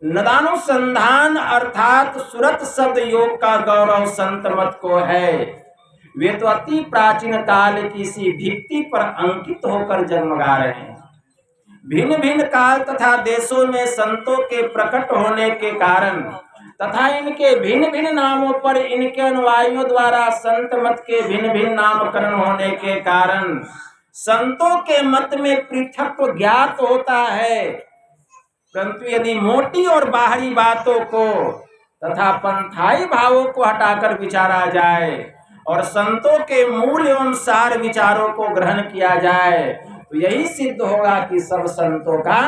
नदानुसंधान अर्थात सुरत शब्द योग का गौरव संत मत को है, वे तो अति प्राचीन काल की सी भित्ति पर अंकित होकर जन्मगा रहे हैं। भिन्न भिन्न काल तथा देशों में संतों के प्रकट होने के कारण तथा इनके भिन्न भिन्न नामों पर इनके अनुयायियों द्वारा संत मत के भिन्न भिन्न नामकरण होने के कारण संतों के मत में पृथक ज्ञात होता है। परंतु यदि मोटी और बाहरी बातों को तथा पंथाई भावों को हटाकर विचारा जाए और संतों के मूल एवं सार विचारों को ग्रहण किया जाए तो यही सिद्ध होगा कि सब संतों का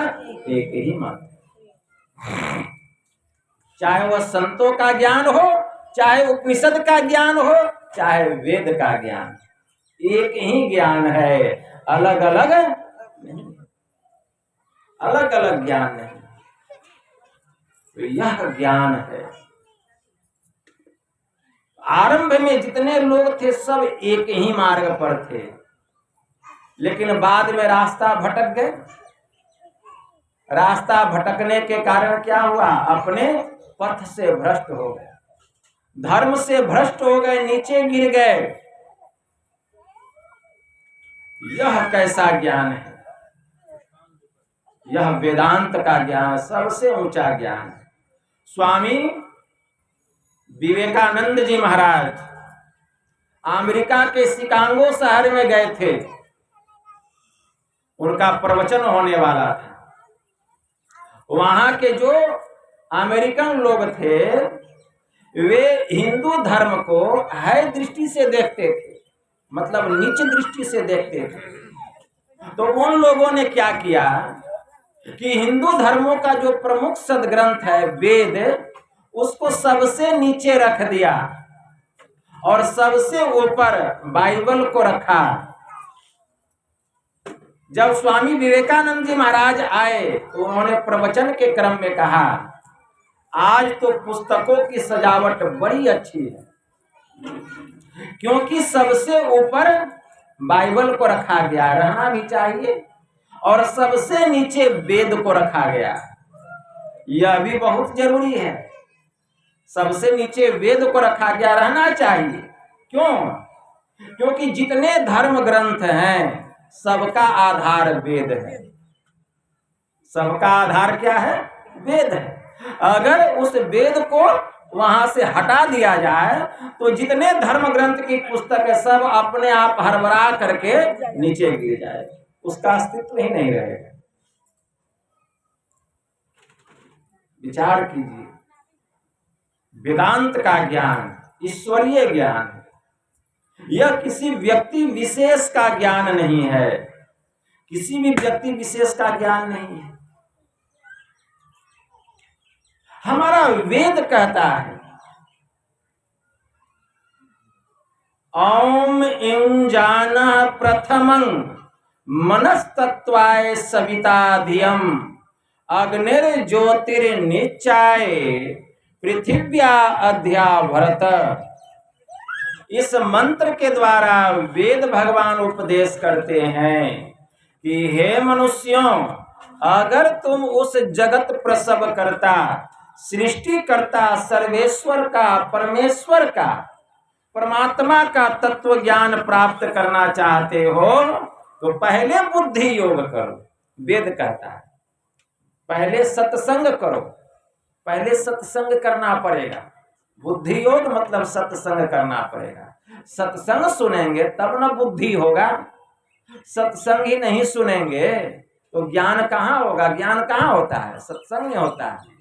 एक ही मत। चाहे वह संतों का ज्ञान हो, चाहे उपनिषद का ज्ञान हो, चाहे वेद का ज्ञान, एक ही ज्ञान है, अलग अलग नहीं, अलग अलग ज्ञान नहीं। तो यह ज्ञान है। आरंभ में जितने लोग थे सब एक ही मार्ग पर थे, लेकिन बाद में रास्ता भटक गए। रास्ता भटकने के कारण क्या हुआ? अपने पथ से भ्रष्ट हो गए, धर्म से भ्रष्ट हो गए, नीचे गिर गए। यह कैसा ज्ञान है? यह वेदांत का ज्ञान, सबसे ऊंचा ज्ञान है। स्वामी विवेकानंद जी महाराज अमेरिका के शिकागो शहर में गए थे, उनका प्रवचन होने वाला था। वहां के जो अमेरिकन लोग थे वे हिंदू धर्म को है दृष्टि से देखते थे, मतलब नीच दृष्टि से देखते थे। तो उन लोगों ने क्या किया कि हिंदू धर्मों का जो प्रमुख सदग्रंथ है वेद, उसको सबसे नीचे रख दिया और सबसे ऊपर बाइबल को रखा। जब स्वामी विवेकानंद जी महाराज आए तो उन्होंने प्रवचन के क्रम में कहा, आज तो पुस्तकों की सजावट बड़ी अच्छी है, क्योंकि सबसे ऊपर बाइबल को रखा गया, रहना भी चाहिए, और सबसे नीचे वेद को रखा गया, यह भी बहुत जरूरी है। सबसे नीचे वेद को रखा गया, रहना चाहिए। क्यों? क्योंकि जितने धर्म ग्रंथ हैं सबका आधार वेद है। सबका आधार क्या है? वेद है। अगर उस वेद को वहां से हटा दिया जाए तो जितने धर्म ग्रंथ की पुस्तक है सब अपने आप हरबरा करके नीचे गिर जाए, उसका अस्तित्व ही नहीं रहेगा। विचार कीजिए, वेदांत का ज्ञान ईश्वरीय ज्ञान है। यह किसी व्यक्ति विशेष का ज्ञान नहीं है, किसी भी व्यक्ति विशेष का ज्ञान नहीं है। हमारा वेद कहता है ओम इंजाना प्रथमं मनस्तत्वाय सविता धियम अग्निर ज्योतिर्निचाय पृथिव्या अध्या भरत। इस मंत्र के द्वारा वेद भगवान उपदेश करते हैं कि हे मनुष्यों, अगर तुम उस जगत प्रसव करता, सृष्टि करता, सर्वेश्वर का, परमेश्वर का, परमात्मा का तत्व ज्ञान प्राप्त करना चाहते हो तो पहले बुद्धि योग करो। वेद कहता है पहले सत्संग करो, पहले सत्संग करना पड़ेगा। बुद्धि योग मतलब सत्संग करना पड़ेगा। सत्संग सुनेंगे तब ना बुद्धि होगा। सत्संग ही नहीं सुनेंगे तो ज्ञान कहाँ होगा? ज्ञान कहाँ होता है? सत्संग में होता है।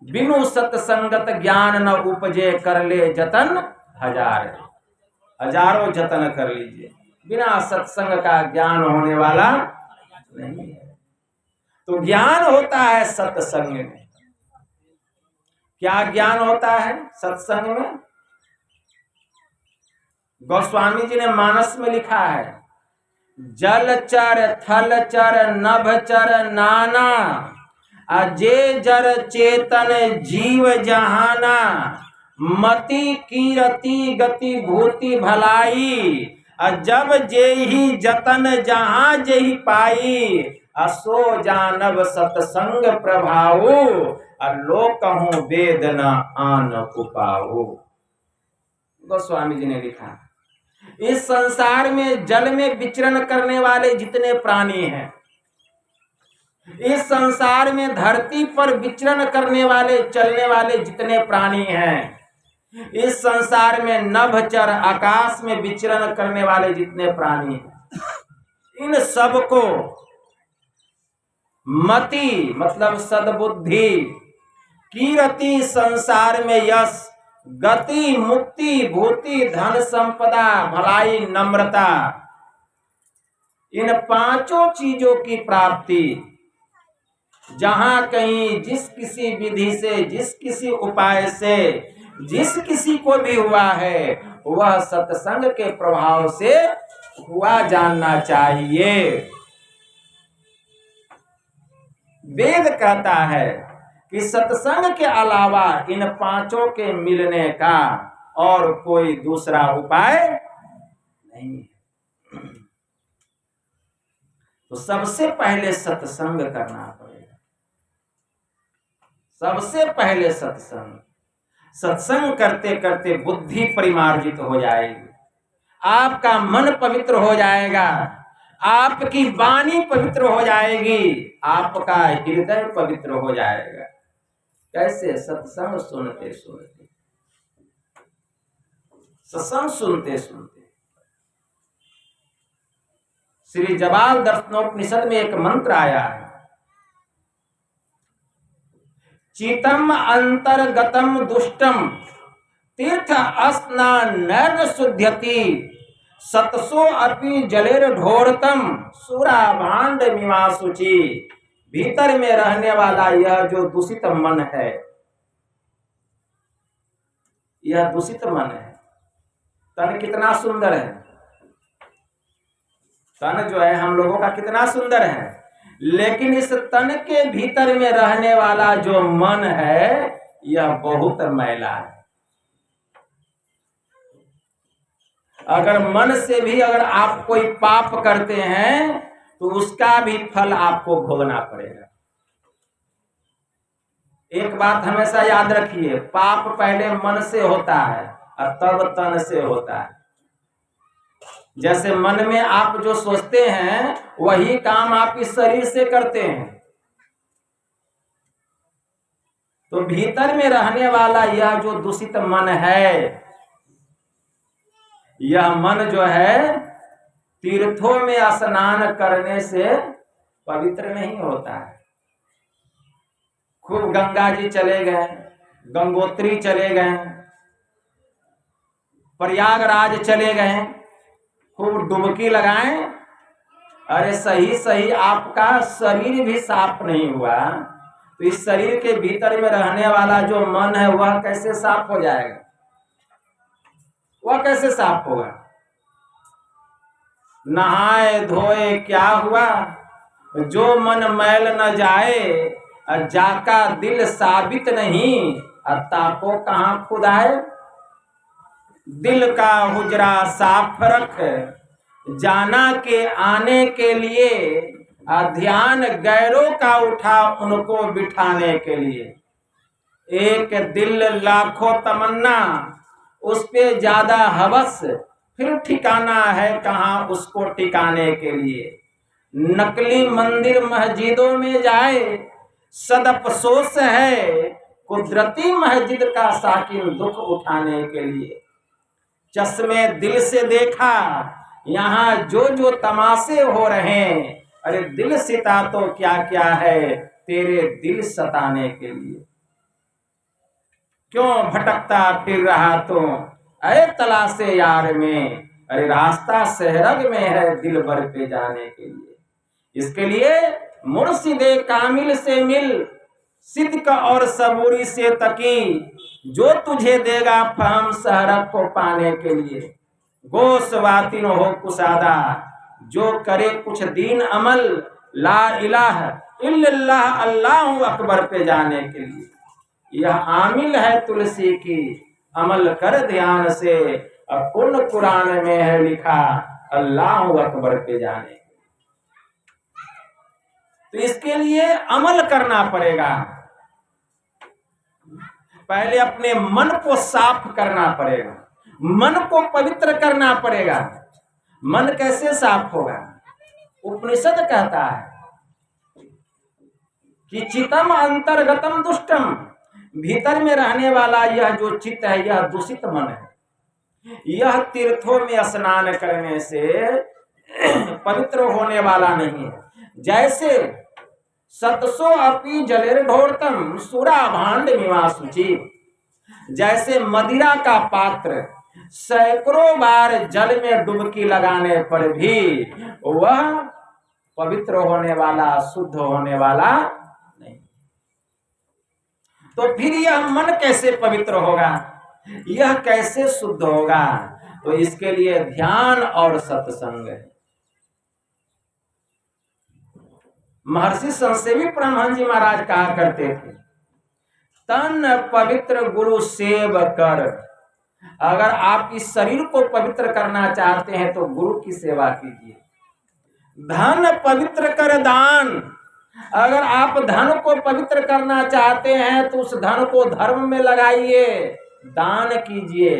बिनु सत्संगत ज्ञान न उपजे, कर ले जतन हजार। हजारों जतन कर लीजिए, बिना सत्संग का ज्ञान होने वाला नहीं है। तो ज्ञान होता है सत्संग में। क्या ज्ञान होता है सत्संग में? गोस्वामी जी ने मानस में लिखा है, जलचर थलचर नभचर नाना, अजे जर चेतन जीव जहाना, मति कीरति गति भूति भलाई, जब जेहि जतन जहां जेहि पाई, असो जानब सत्संग प्रभाऊ, लोक कहूं वेद न आन उपाऊ। गोस्वामी जी ने लिखा, इस संसार में जल में विचरण करने वाले जितने प्राणी हैं, इस संसार में धरती पर विचरण करने वाले चलने वाले जितने प्राणी हैं, इस संसार में नभचर आकाश में विचरण करने वाले जितने प्राणी हैं, इन सबको मति मतलब सद्बुद्धि, कीरति संसार में यश, गति मुक्ति भूति धन संपदा भलाई नम्रता, इन पांचों चीजों की प्राप्ति जहां कहीं जिस किसी विधि से, जिस किसी उपाय से, जिस किसी को भी हुआ है वह सत्संग के प्रभाव से हुआ जानना चाहिए। वेद कहता है कि सत्संग के अलावा इन पांचों के मिलने का और कोई दूसरा उपाय नहीं है। तो सबसे पहले सत्संग करना पड़ेगा, सबसे पहले सत्संग। सत्संग करते करते बुद्धि परिमार्जित हो जाएगी, आपका मन पवित्र हो जाएगा, आपकी वाणी पवित्र हो जाएगी, आपका हृदय पवित्र हो जाएगा। कैसे? सत्संग सुनते सुनते, सत्संग सुनते सुनते। श्री जवाल दर्शनोपनिषद में एक मंत्र आया है, चितम अंतर्गतम दुष्टम तीर्थ स्नान नैर शुद्ध्यति, सतसो अपि जलेर ढोरतम सुरा भांड मीमा शुचि। भीतर में रहने वाला यह जो दूषित मन है, यह दूषित मन है। तन कितना सुंदर है, तन जो है हम लोगों का कितना सुंदर है, लेकिन इस तन के भीतर में रहने वाला जो मन है यह बहुत मैला है। अगर मन से भी अगर आप कोई पाप करते हैं तो उसका भी फल आपको भोगना पड़ेगा। एक बात हमेशा याद रखिए, पाप पहले मन से होता है और तब तन से होता है। जैसे मन में आप जो सोचते हैं वही काम आप इस शरीर से करते हैं। तो भीतर में रहने वाला यह जो दूषित मन है, यह मन जो है तीर्थों में स्नान करने से पवित्र नहीं होता है। खूब गंगा जी चले गए, गंगोत्री चले गए, प्रयागराज चले गए, खूब डुबकी लगाएं, अरे सही सही आपका शरीर भी साफ नहीं हुआ तो इस शरीर के भीतर में रहने वाला जो मन है वह कैसे साफ हो जाएगा? वह कैसे साफ होगा? नहाए धोए क्या हुआ, जो मन मैल न जाए, जाका दिल साबित नहीं, ताको कहाँ खुदाए। दिल का हुजरा साफ रख, जाना के आने के लिए, ध्यान गैरों का उठा उनको बिठाने के लिए। एक दिल लाखों तमन्ना, उस पे ज्यादा हवस, फिर ठिकाना है कहाँ उसको टिकाने के लिए। नकली मंदिर मस्जिदों में जाए, सदअफसोस है कुदरती मस्जिद का साकिन दुख उठाने के लिए। चश्मे दिल से देखा यहाँ जो जो तमाशे हो रहे हैं, अरे दिल सिता तो क्या क्या है तेरे दिल सताने के लिए। क्यों भटकता फिर रहा तू अरे तलाशे यार में, अरे रास्ता सहरग में है दिल भर पे जाने के लिए। इसके लिए मुर्शिदे कामिल से मिल, सिद्क और सबूरी से तकी, जो तुझे देगा फहम सहरग को पाने के लिए। गोश वातिन हो कुसादा, जो करे कुछ दीन अमल, ला इलाहा इल्लल्लाह अल्लाहु अकबर पे जाने के लिए। यह आमिल है तुलसी की, अमल कर ध्यान से, कुल कुरान में है लिखा अल्लाहु अकबर पे जाने। तो इसके लिए अमल करना पड़ेगा। पहले अपने मन को साफ करना पड़ेगा, मन को पवित्र करना पड़ेगा। मन कैसे साफ होगा? उपनिषद कहता है कि चितम अंतर्गतम दुष्टम, भीतर में रहने वाला यह जो चित्त है यह दूषित मन है। यह तीर्थों में स्नान करने से पवित्र होने वाला नहीं है। जैसे सतसो अपि जलेर ढोरतम सुरा भांड निवासुचि, जैसे मदिरा का पात्र सैकड़ों बार जल में डुबकी लगाने पर भी वह पवित्र होने वाला, शुद्ध होने वाला नहीं। तो फिर यह मन कैसे पवित्र होगा, यह कैसे शुद्ध होगा? तो इसके लिए ध्यान और सत्संग है। महर्षि संसेवी परमहंस जी महाराज कहा करते थे, तन पवित्र गुरु सेव कर। अगर आप इस शरीर को पवित्र करना चाहते हैं तो गुरु की सेवा कीजिए। धन पवित्र कर दान, अगर आप धन को पवित्र करना चाहते हैं तो उस धन को धर्म में लगाइए, दान कीजिए।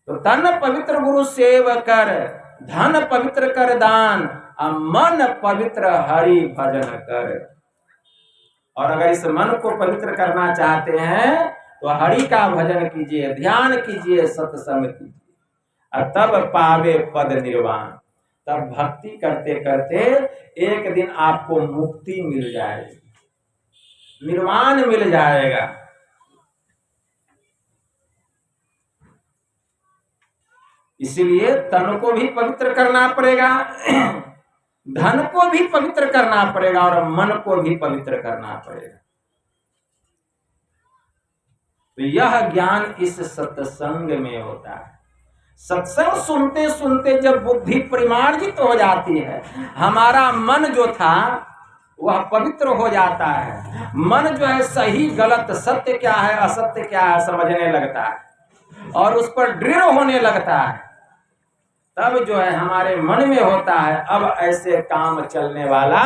तो तन पवित्र गुरु सेव कर, धन पवित्र कर दान, मन पवित्र हरि भजन कर। और अगर इस मन को पवित्र करना चाहते हैं तो हरि का भजन कीजिए, ध्यान कीजिए, सत्संग कीजिए, और तब पावे पद निर्वाण। तब भक्ति करते करते एक दिन आपको मुक्ति मिल जाएगी, निर्वाण मिल जाएगा। इसीलिए तन को भी पवित्र करना पड़ेगा, धन को भी पवित्र करना पड़ेगा, और मन को भी पवित्र करना पड़ेगा। तो यह ज्ञान इस सत्संग में होता है। सत्संग सुनते सुनते जब बुद्धि परिमार्जित हो जाती है, हमारा मन जो था वह पवित्र हो जाता है। मन जो है सही गलत, सत्य क्या है असत्य क्या है समझने लगता है और उस पर दृढ़ होने लगता है। तब जो है हमारे मन में होता है अब ऐसे काम चलने वाला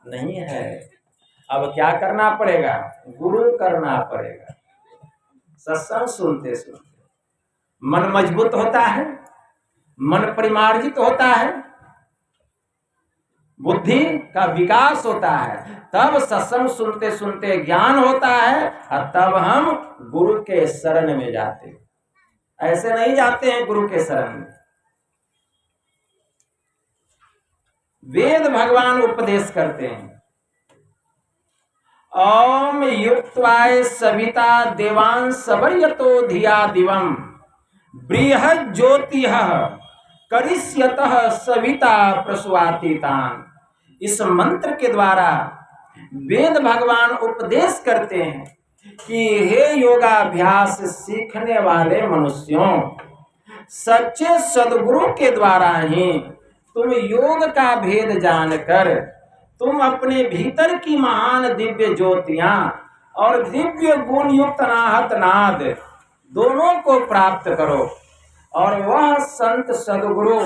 नहीं है, अब क्या करना पड़ेगा? गुरु करना पड़ेगा। सत्संग सुनते सुनते मन मजबूत होता है, मन परिमार्जित होता है, बुद्धि का विकास होता है। तब सत्संग सुनते सुनते ज्ञान होता है और तब हम गुरु के शरण में जाते हैं। ऐसे नहीं जाते हैं गुरु के शरण में। वेद भगवान उपदेश करते हैं, ओम युक्त्वाय सविता देवान सवर्यतो धिया दिवम बृहद ज्योतिः करिष्यतः सविता प्रसूतितान। इस मंत्र के द्वारा वेद भगवान उपदेश करते हैं कि हे योगाभ्यास सीखने वाले मनुष्यों, सच्चे सद्गुरु के द्वारा ही तुम योग का भेद जानकर तुम अपने भीतर की महान दिव्य ज्योतियां और दिव्य गुण युक्त अनाहत नाद दोनों को प्राप्त करो। और वह संत सदगुरु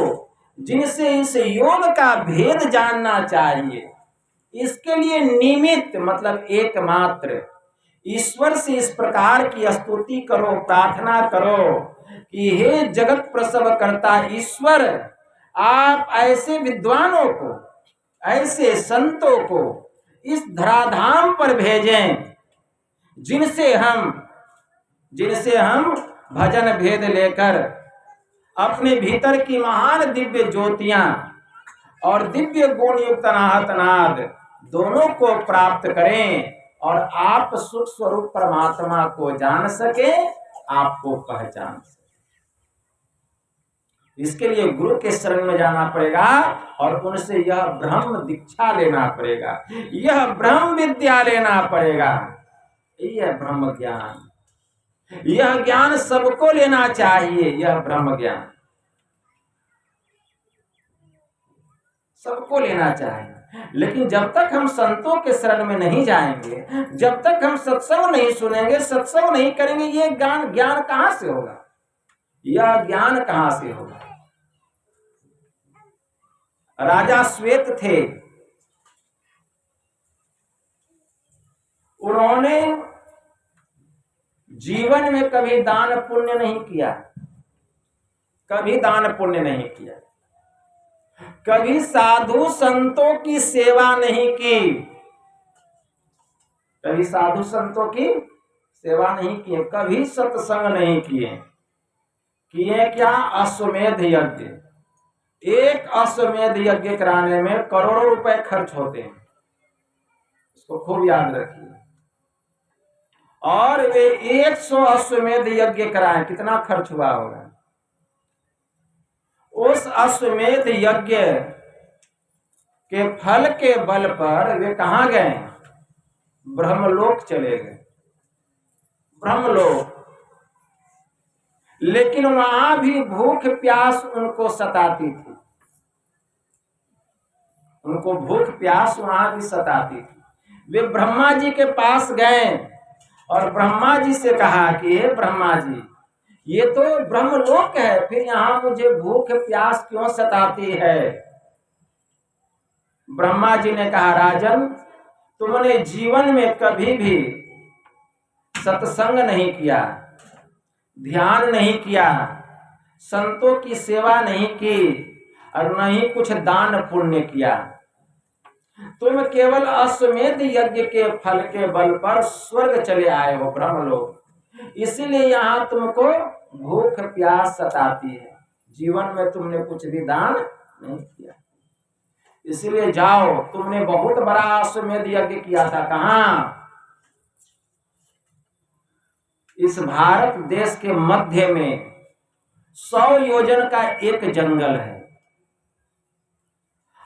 जिनसे इस योग का भेद जानना चाहिए, इसके लिए निमित्त मतलब एकमात्र ईश्वर से इस प्रकार की स्तुति करो, प्रार्थना करो कि हे जगत प्रसव करता ईश्वर, आप ऐसे विद्वानों को, ऐसे संतों को इस धराधाम पर भेजें जिनसे हम भजन भेद लेकर अपने भीतर की महान दिव्य ज्योतियां और दिव्य गुण युक्त अनाहत नाद दोनों को प्राप्त करें और आप सुख स्वरूप परमात्मा को जान सके, आपको पहचान सके। इसके लिए गुरु के शरण में जाना पड़ेगा और उनसे यह ब्रह्म दीक्षा लेना पड़ेगा, यह ब्रह्म विद्या लेना पड़ेगा। यह ब्रह्म ज्ञान, यह ज्ञान सबको लेना चाहिए। यह ब्रह्म ज्ञान सबको लेना चाहिए, लेकिन जब तक हम संतों के शरण में नहीं जाएंगे, जब तक हम सत्संग नहीं सुनेंगे, सत्संग नहीं करेंगे, ये ज्ञान कहां से होगा? यह ज्ञान कहां से होगा? राजा श्वेत थे, उन्होंने जीवन में कभी दान पुण्य नहीं किया, कभी दान पुण्य नहीं किया, कभी साधु संतों की सेवा नहीं की, कभी साधु संतों की सेवा नहीं की, कभी सत्संग नहीं किए। किए क्या? अश्वमेध यज्ञ। एक अश्वमेध यज्ञ कराने में करोड़ों रुपए खर्च होते हैं, इसको खूब याद रखिए। और वे 100 अश्वमेध यज्ञ कराए, कितना खर्च हुआ होगा? उस अश्वमेध यज्ञ के फल के बल पर वे कहां गए? ब्रह्मलोक चले गए, ब्रह्मलोक। लेकिन वहां भी भूख प्यास उनको सताती थी, उनको भूख प्यास वहां भी सताती थी। वे ब्रह्मा जी के पास गए और ब्रह्मा जी से कहा कि हे ब्रह्मा जी, ये तो ब्रह्मलोक है, फिर यहाँ मुझे भूख प्यास क्यों सताती है? ब्रह्मा जी ने कहा, राजन, तुमने जीवन में कभी भी सत्संग नहीं किया, ध्यान नहीं किया, संतों की सेवा नहीं की और न ही कुछ दान पुण्य किया। तुम केवल अश्वमेध यज्ञ के फल के बल पर स्वर्ग चले आए हो, ब्रह्मलोक, इसीलिए यहाँ तुमको भूख प्यास सताती है। जीवन में तुमने कुछ भी दान नहीं किया, इसलिए जाओ, तुमने बहुत बड़ा अश्वमेध यज्ञ किया था। कहाँ? इस भारत देश के मध्य में 100 योजन का एक जंगल है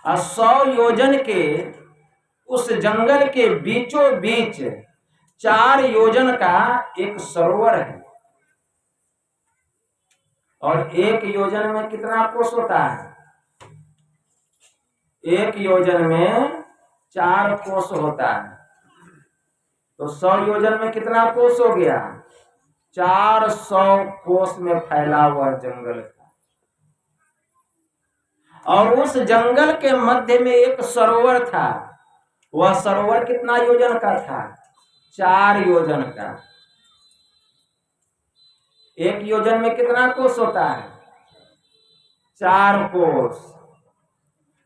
और 100 योजन के उस जंगल के बीचों बीच 4 योजन का एक सरोवर है। और 1 योजन में कितना कोस होता है? 1 योजन में 4 कोस होता है, तो 100 योजन में कितना कोस हो गया? 400 कोस में फैला हुआ जंगल था। और उस जंगल के मध्य में एक सरोवर था। वह सरोवर कितना योजन का था? 4 योजन का। 1 योजन में कितना कोस होता है? 4 कोस।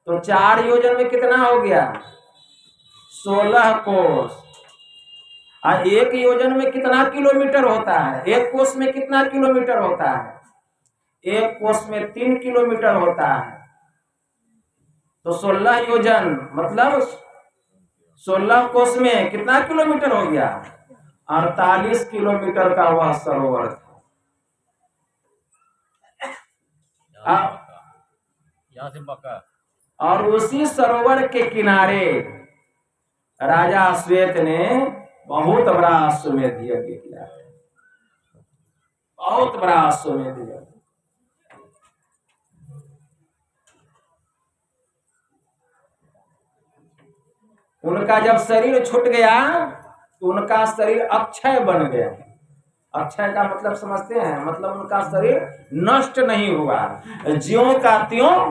तो 4 योजन में कितना हो गया? 16 कोस। और 1 योजन में कितना किलोमीटर होता है? 1 कोस में कितना किलोमीटर होता है? 1 कोस में 3 किलोमीटर होता है। तो 16 योजन मतलब 16 कोस में कितना किलोमीटर हो गया? 48 किलोमीटर का वह सरोवर था। और उसी सरोवर के किनारे राजा श्वेत ने बहुत बड़ा अश्वमेध यज्ञ किया, बहुत बड़ा अश्वमेध यज्ञ। उनका जब शरीर छूट गया तो उनका शरीर अक्षय बन गया अक्षय का मतलब समझते हैं, मतलब उनका शरीर नष्ट नहीं हुआ, ज्यों का त्यों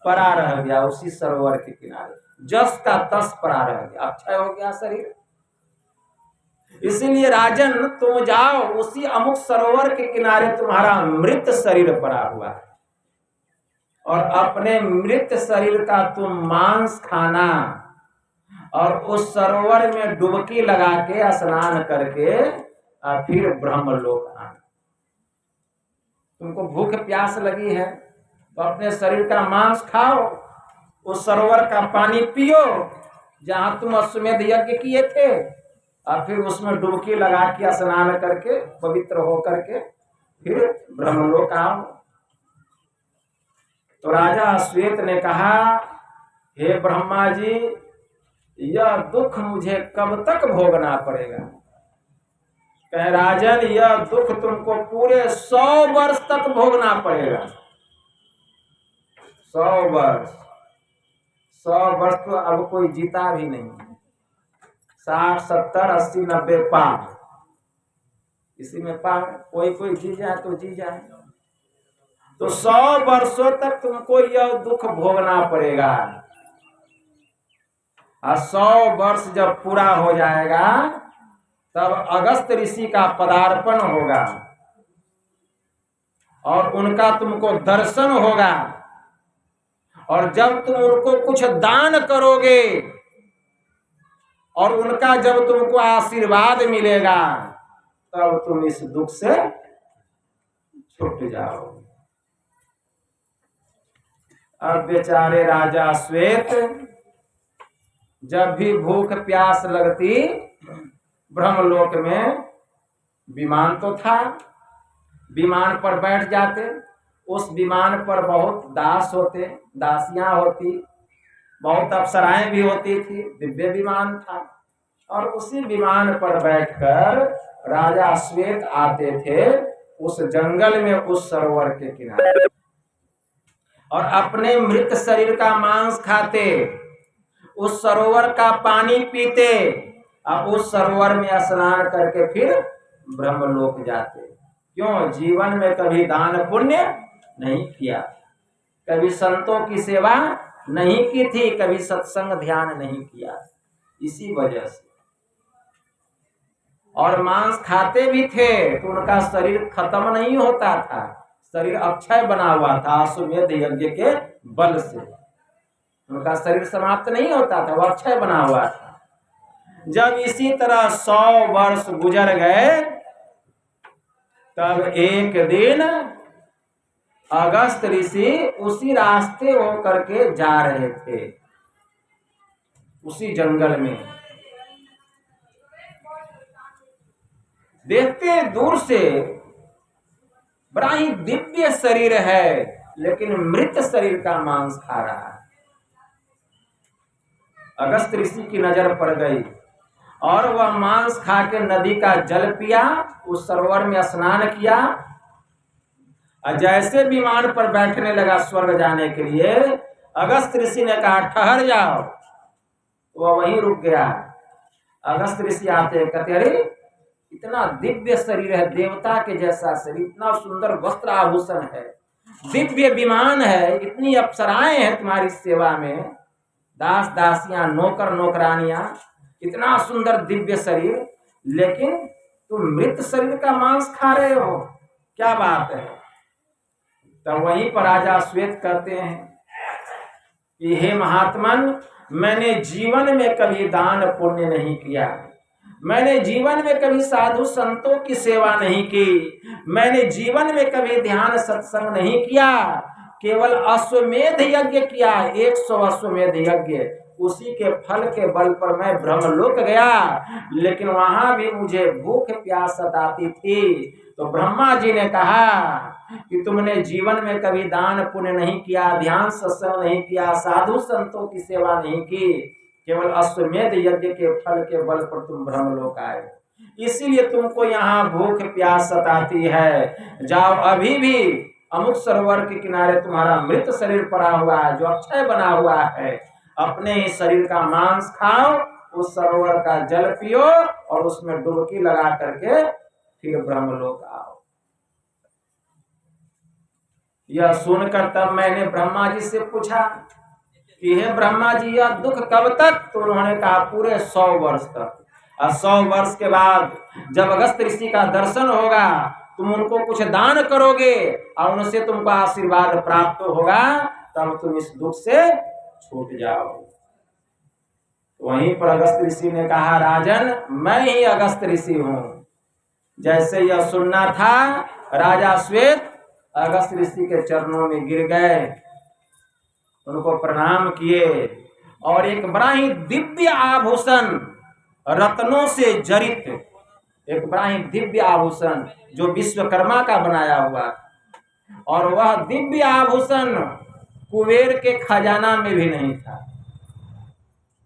पड़ा रह गया उसी सरोवर के किनारे, जस का तस पड़ा रह गया, अक्षय हो गया शरीर। इसीलिए राजन तुम जाओ, उसी अमुक सरोवर के किनारे तुम्हारा मृत शरीर पड़ा हुआ है, और अपने मृत शरीर का तुम मांस खाना, और उस सरोवर में डुबकी लगा के स्नान करके फिर ब्रह्मलोक आना। तुमको भूख प्यास लगी है तो अपने शरीर का मांस खाओ, उस सरोवर का पानी पियो जहां तुम अश्वमेध यज्ञ किए थे, और फिर उसमें डुबकी लगा के स्नान करके पवित्र हो करके फिर ब्रह्मलोक आओ। तो राजा श्वेत ने कहा, हे ब्रह्मा जी, यह दुख मुझे कब तक भोगना पड़ेगा? कहे राजन, यह दुख तुमको पूरे 100 वर्ष तक भोगना पड़ेगा। 100 वर्ष, 100 वर्ष तो अब कोई जीता भी नहीं, 60, 70, 80, 90 पार, इसी में पार, कोई जी जाए तो जी जाए। तो 100 वर्षों तक तुमको यह दुख भोगना पड़ेगा, और 100 वर्ष जब पूरा हो जाएगा तब अगस्त ऋषि का पदार्पण होगा, और उनका तुमको दर्शन होगा, और जब तुम उनको कुछ दान करोगे और उनका जब तुमको आशीर्वाद मिलेगा तब तुम इस दुख से छूट जाओगे। अब बेचारे राजा श्वेत जब भी भूख प्यास लगती, ब्रह्मलोक में विमान तो था, विमान पर बैठ जाते, उस विमान पर बहुत दास होते, दासियां होती, बहुत अप्सराएं भी होती थी, दिव्य विमान था, और उसी विमान पर बैठकर राजा श्वेत आते थे उस जंगल में, उस सरोवर के किनारे, और अपने मृत शरीर का मांस खाते, उस सरोवर का पानी पीते, अब उस सरोवर में स्नान करके फिर ब्रह्मलोक जाते। क्यों? जीवन में कभी दान पुण्य नहीं किया, कभी संतों की सेवा नहीं की थी, कभी सत्संग ध्यान नहीं किया, इसी वजह से। और मांस खाते भी थे तो उनका शरीर खत्म नहीं होता था, शरीर अक्षय बना हुआ था, अश्वमेध यज्ञ के बल से उनका शरीर समाप्त नहीं होता था, वो अक्षय बना हुआ था। जब इसी तरह 100 वर्ष गुजर गए, तब एक दिन अगस्त ऋषि उसी रास्ते होकर के जा रहे थे, उसी जंगल में। देखते दूर से बड़ा ही दिव्य शरीर है, लेकिन मृत शरीर का मांस खा रहा है। अगस्त ऋषि की नजर पड़ गई, और वह मांस खा के नदी का जल पिया, उस सरोवर में स्नान किया, और जैसे विमान पर बैठने लगा स्वर्ग जाने के लिए, अगस्त ऋषि ने कहा ठहर जाओ, वह वहीं रुक गया। अगस्त ऋषि आते कहते, अरे इतना दिव्य शरीर है, देवता के जैसा शरीर, इतना सुंदर वस्त्र आभूषण है, दिव्य विमान है, इतनी अप्सराएं हैं तुम्हारी सेवा में, दास दासियां, नौकर नौकरानियां, इतना सुंदर दिव्य शरीर, लेकिन तुम मृत शरीर का मांस खा रहे हो, क्या बात है? तब वहीं पर राजा श्वेत कहते हैं कि हे महात्मन, मैंने जीवन में कभी दान पुण्य नहीं किया, मैंने जीवन में कभी साधु संतों की सेवा नहीं की, मैंने जीवन में कभी ध्यान सत्संग नहीं किया, केवल अश्वमेध यज्ञ किया, 100 अश्वमेध यज्ञ, उसी के फल के बल पर मैं ब्रह्मलोक गया, लेकिन वहां भी मुझे भूख प्यास सताती थी। तो ब्रह्मा जी ने कहा कि तुमने जीवन में कभी दान पुण्य नहीं किया, ध्यान सत्संग नहीं किया, साधु संतों की सेवा नहीं की, केवल अश्वमेध यज्ञ के फल के बल पर तुम ब्रह्मलोक आए, इसीलिए तुमको यहाँ भूख प्यास सताती है। जाओ, अभी भी अमुक सरोवर के किनारे तुम्हारा मृत शरीर पड़ा हुआ है, जो अक्षय बना हुआ है, अपने ही शरीर का मांस खाओ, उस सरोवर का जल पियो, और उसमें डुबकी लगा करके फिर ब्रह्मलोक आओ। यह सुनकर तब मैंने ब्रह्मा जी से पूछा कि हे ब्रह्मा जी, यह दुख कब तक? तो उन्होंने कहा पूरे 100 वर्ष तक। और 100 वर्ष के बाद जब अगस्त ऋषि का दर्शन होगा, तुम उनको कुछ दान करोगे और उनसे तुमको आशीर्वाद प्राप्त होगा, तब तुम इस दुख से छूट जाओगे। वहीं पर अगस्त ऋषि ने कहा, राजन, मैं ही अगस्त ऋषि हूं। जैसे यह सुनना था, राजा श्वेत अगस्त ऋषि के चरणों में गिर गए, उनको प्रणाम किए और एक बड़ा ही दिव्य आभूषण, रत्नों से जड़ित एक बड़ा ही दिव्य आभूषण जो विश्वकर्मा का बनाया हुआ, और वह दिव्य आभूषण कुबेर के खजाना में भी नहीं था,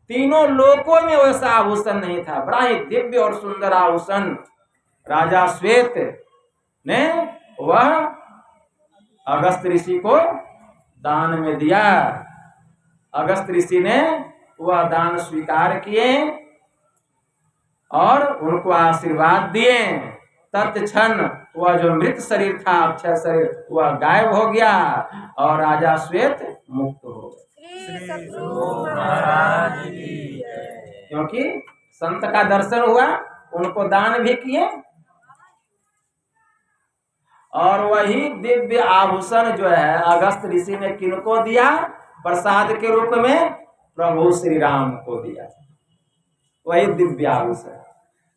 तीनों लोकों में वैसा आभूषण नहीं था। बड़ा ही दिव्य और सुंदर आभूषण राजा श्वेत ने वह अगस्त ऋषि को दान में दिया। अगस्त ऋषि ने वह दान स्वीकार किए और उनको आशीर्वाद दिए। तत्क्षण वह जो मृत शरीर था, अक्षय शरीर, वह गायब हो गया और राजा श्वेत मुक्त हो गए। श्री सद्गुरु महाराज की जय। क्योंकि संत का दर्शन हुआ, उनको दान भी किए और वही दिव्य आभूषण जो है अगस्त ऋषि ने किनको दिया? प्रसाद के रूप में प्रभु श्री राम को दिया। वही दिव्य आभूषण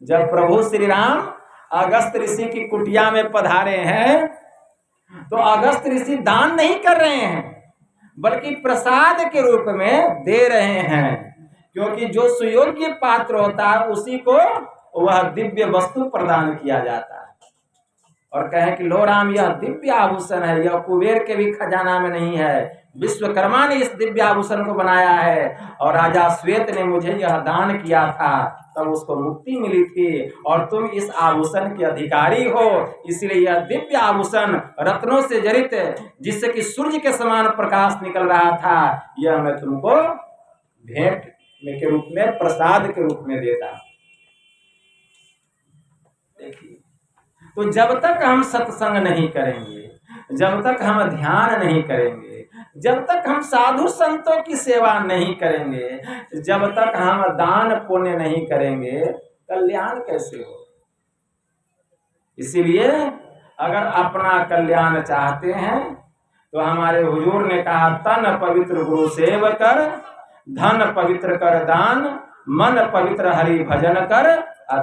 जब प्रभु श्री राम अगस्त ऋषि की कुटिया में पधारे हैं, तो अगस्त ऋषि दान नहीं कर रहे हैं, बल्कि प्रसाद के रूप में दे रहे हैं। क्योंकि जो सुयोग्य पात्र होता है, उसी को वह दिव्य वस्तु प्रदान किया जाता है। और कहे कि लो राम, यह दिव्य आभूषण है, यह कुबेर के भी खजाना में नहीं है, विश्वकर्मा ने इस दिव्य आभूषण को बनाया है और राजा श्वेत ने मुझे यह दान किया था, तब उसको मुक्ति मिली थी, और तुम इस आभूषण के अधिकारी हो, इसलिए यह दिव्य आभूषण रत्नों से जड़ित, जिससे कि सूर्य के समान प्रकाश निकल रहा था, यह मैं तुमको भेंट में के रूप में, प्रसाद के रूप में देता। देखिए, तो जब तक हम सत्संग नहीं करेंगे, जब तक हम ध्यान नहीं करेंगे, जब तक हम साधु संतों की सेवा नहीं करेंगे, जब तक हम दान पुण्य नहीं करेंगे, कल्याण कैसे हो? इसीलिए अगर अपना कल्याण चाहते हैं तो हमारे हुजूर ने कहा, तन पवित्र गुरु सेव कर, धन पवित्र कर दान, मन पवित्र हरि भजन कर,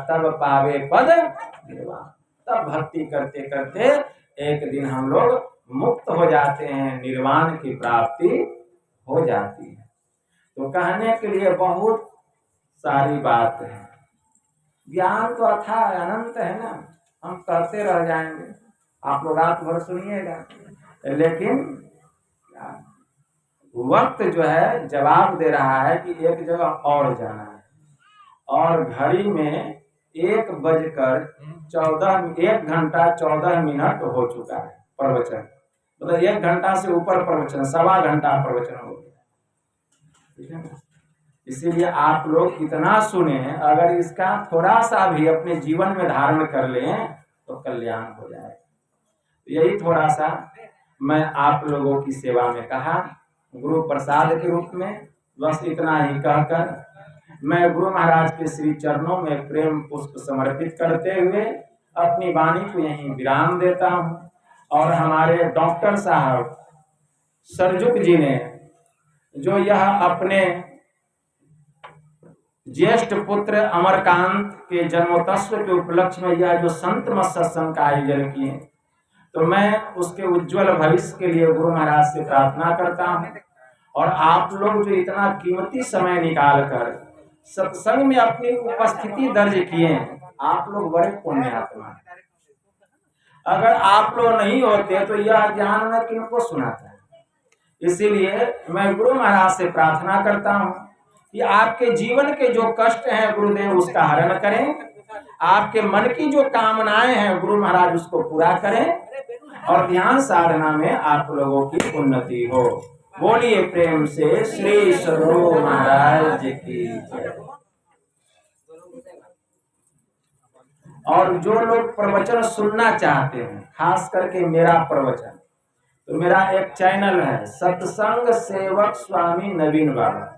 तब पावे पद निर्वाण। तब भक्ति करते करते एक दिन हम लोग मुक्त हो जाते हैं, निर्वाण की प्राप्ति हो जाती है। तो कहने के लिए बहुत सारी बात है, ज्ञान तो अथाह अनंत है ना, हम कहते रह जाएंगे, आप लोग रात भर सुनिएगा, लेकिन वक्त जो है जवाब दे रहा है कि एक जगह और जाना है, और घड़ी में 1 घंटा 14 मिनट हो चुका है प्रवचन, मतलब 1 घंटा से ऊपर प्रवचन, 1.25 घंटा प्रवचन हो गया, ठीक है ना। इसीलिए आप लोग इतना सुने, अगर इसका थोड़ा सा भी अपने जीवन में धारण कर लें तो कल्याण हो जाए। यही थोड़ा सा मैं आप लोगों की सेवा में कहा, गुरु प्रसाद के रूप में। बस इतना ही कहकर मैं गुरु महाराज के श्री चरणों में प्रेम पुष्प समर्पित करते हुए अपनी वाणी को यहीं विराम देता हूँ। और हमारे डॉक्टर साहब सरजुग जी ने जो यह अपने ज्येष्ठ पुत्र अमरकांत के जन्मोत्सव के उपलक्ष्य में यह जो संत मत सत्संग का आयोजन किए, तो मैं उसके उज्जवल भविष्य के लिए गुरु महाराज से प्रार्थना करता हूँ। और आप लोग जो इतना कीमती समय निकाल कर सत्संग में अपनी उपस्थिति दर्ज किए हैं, आप लोग बड़े पुण्यात्मा हैं। अगर आप लोग नहीं होते तो यह ज्ञान मैं किनको सुनाता है। इसीलिए मैं गुरु महाराज से प्रार्थना करता हूँ कि आपके जीवन के जो कष्ट हैं गुरुदेव उसका हरण करें, आपके मन की जो कामनाएं हैं गुरु महाराज उसको पूरा करें, और ध्यान साधना में आप लोगों की उन्नति हो। बोलिए प्रेम से श्री सद्गुरु महाराज की जय। और जो लोग प्रवचन सुनना चाहते हैं, खास करके मेरा प्रवचन, तो मेरा एक चैनल है सत्संग सेवक स्वामी नवीन बाबा।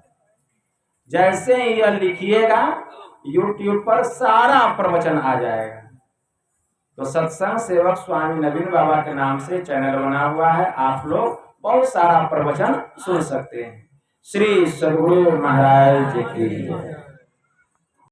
जैसे ही यह लिखिएगा YouTube पर सारा प्रवचन आ जाएगा। तो सत्संग सेवक स्वामी नवीन बाबा के नाम से चैनल बना हुआ है, आप लोग बहुत सारा प्रवचन सुन सकते हैं। श्री सद्गुरु महाराज की।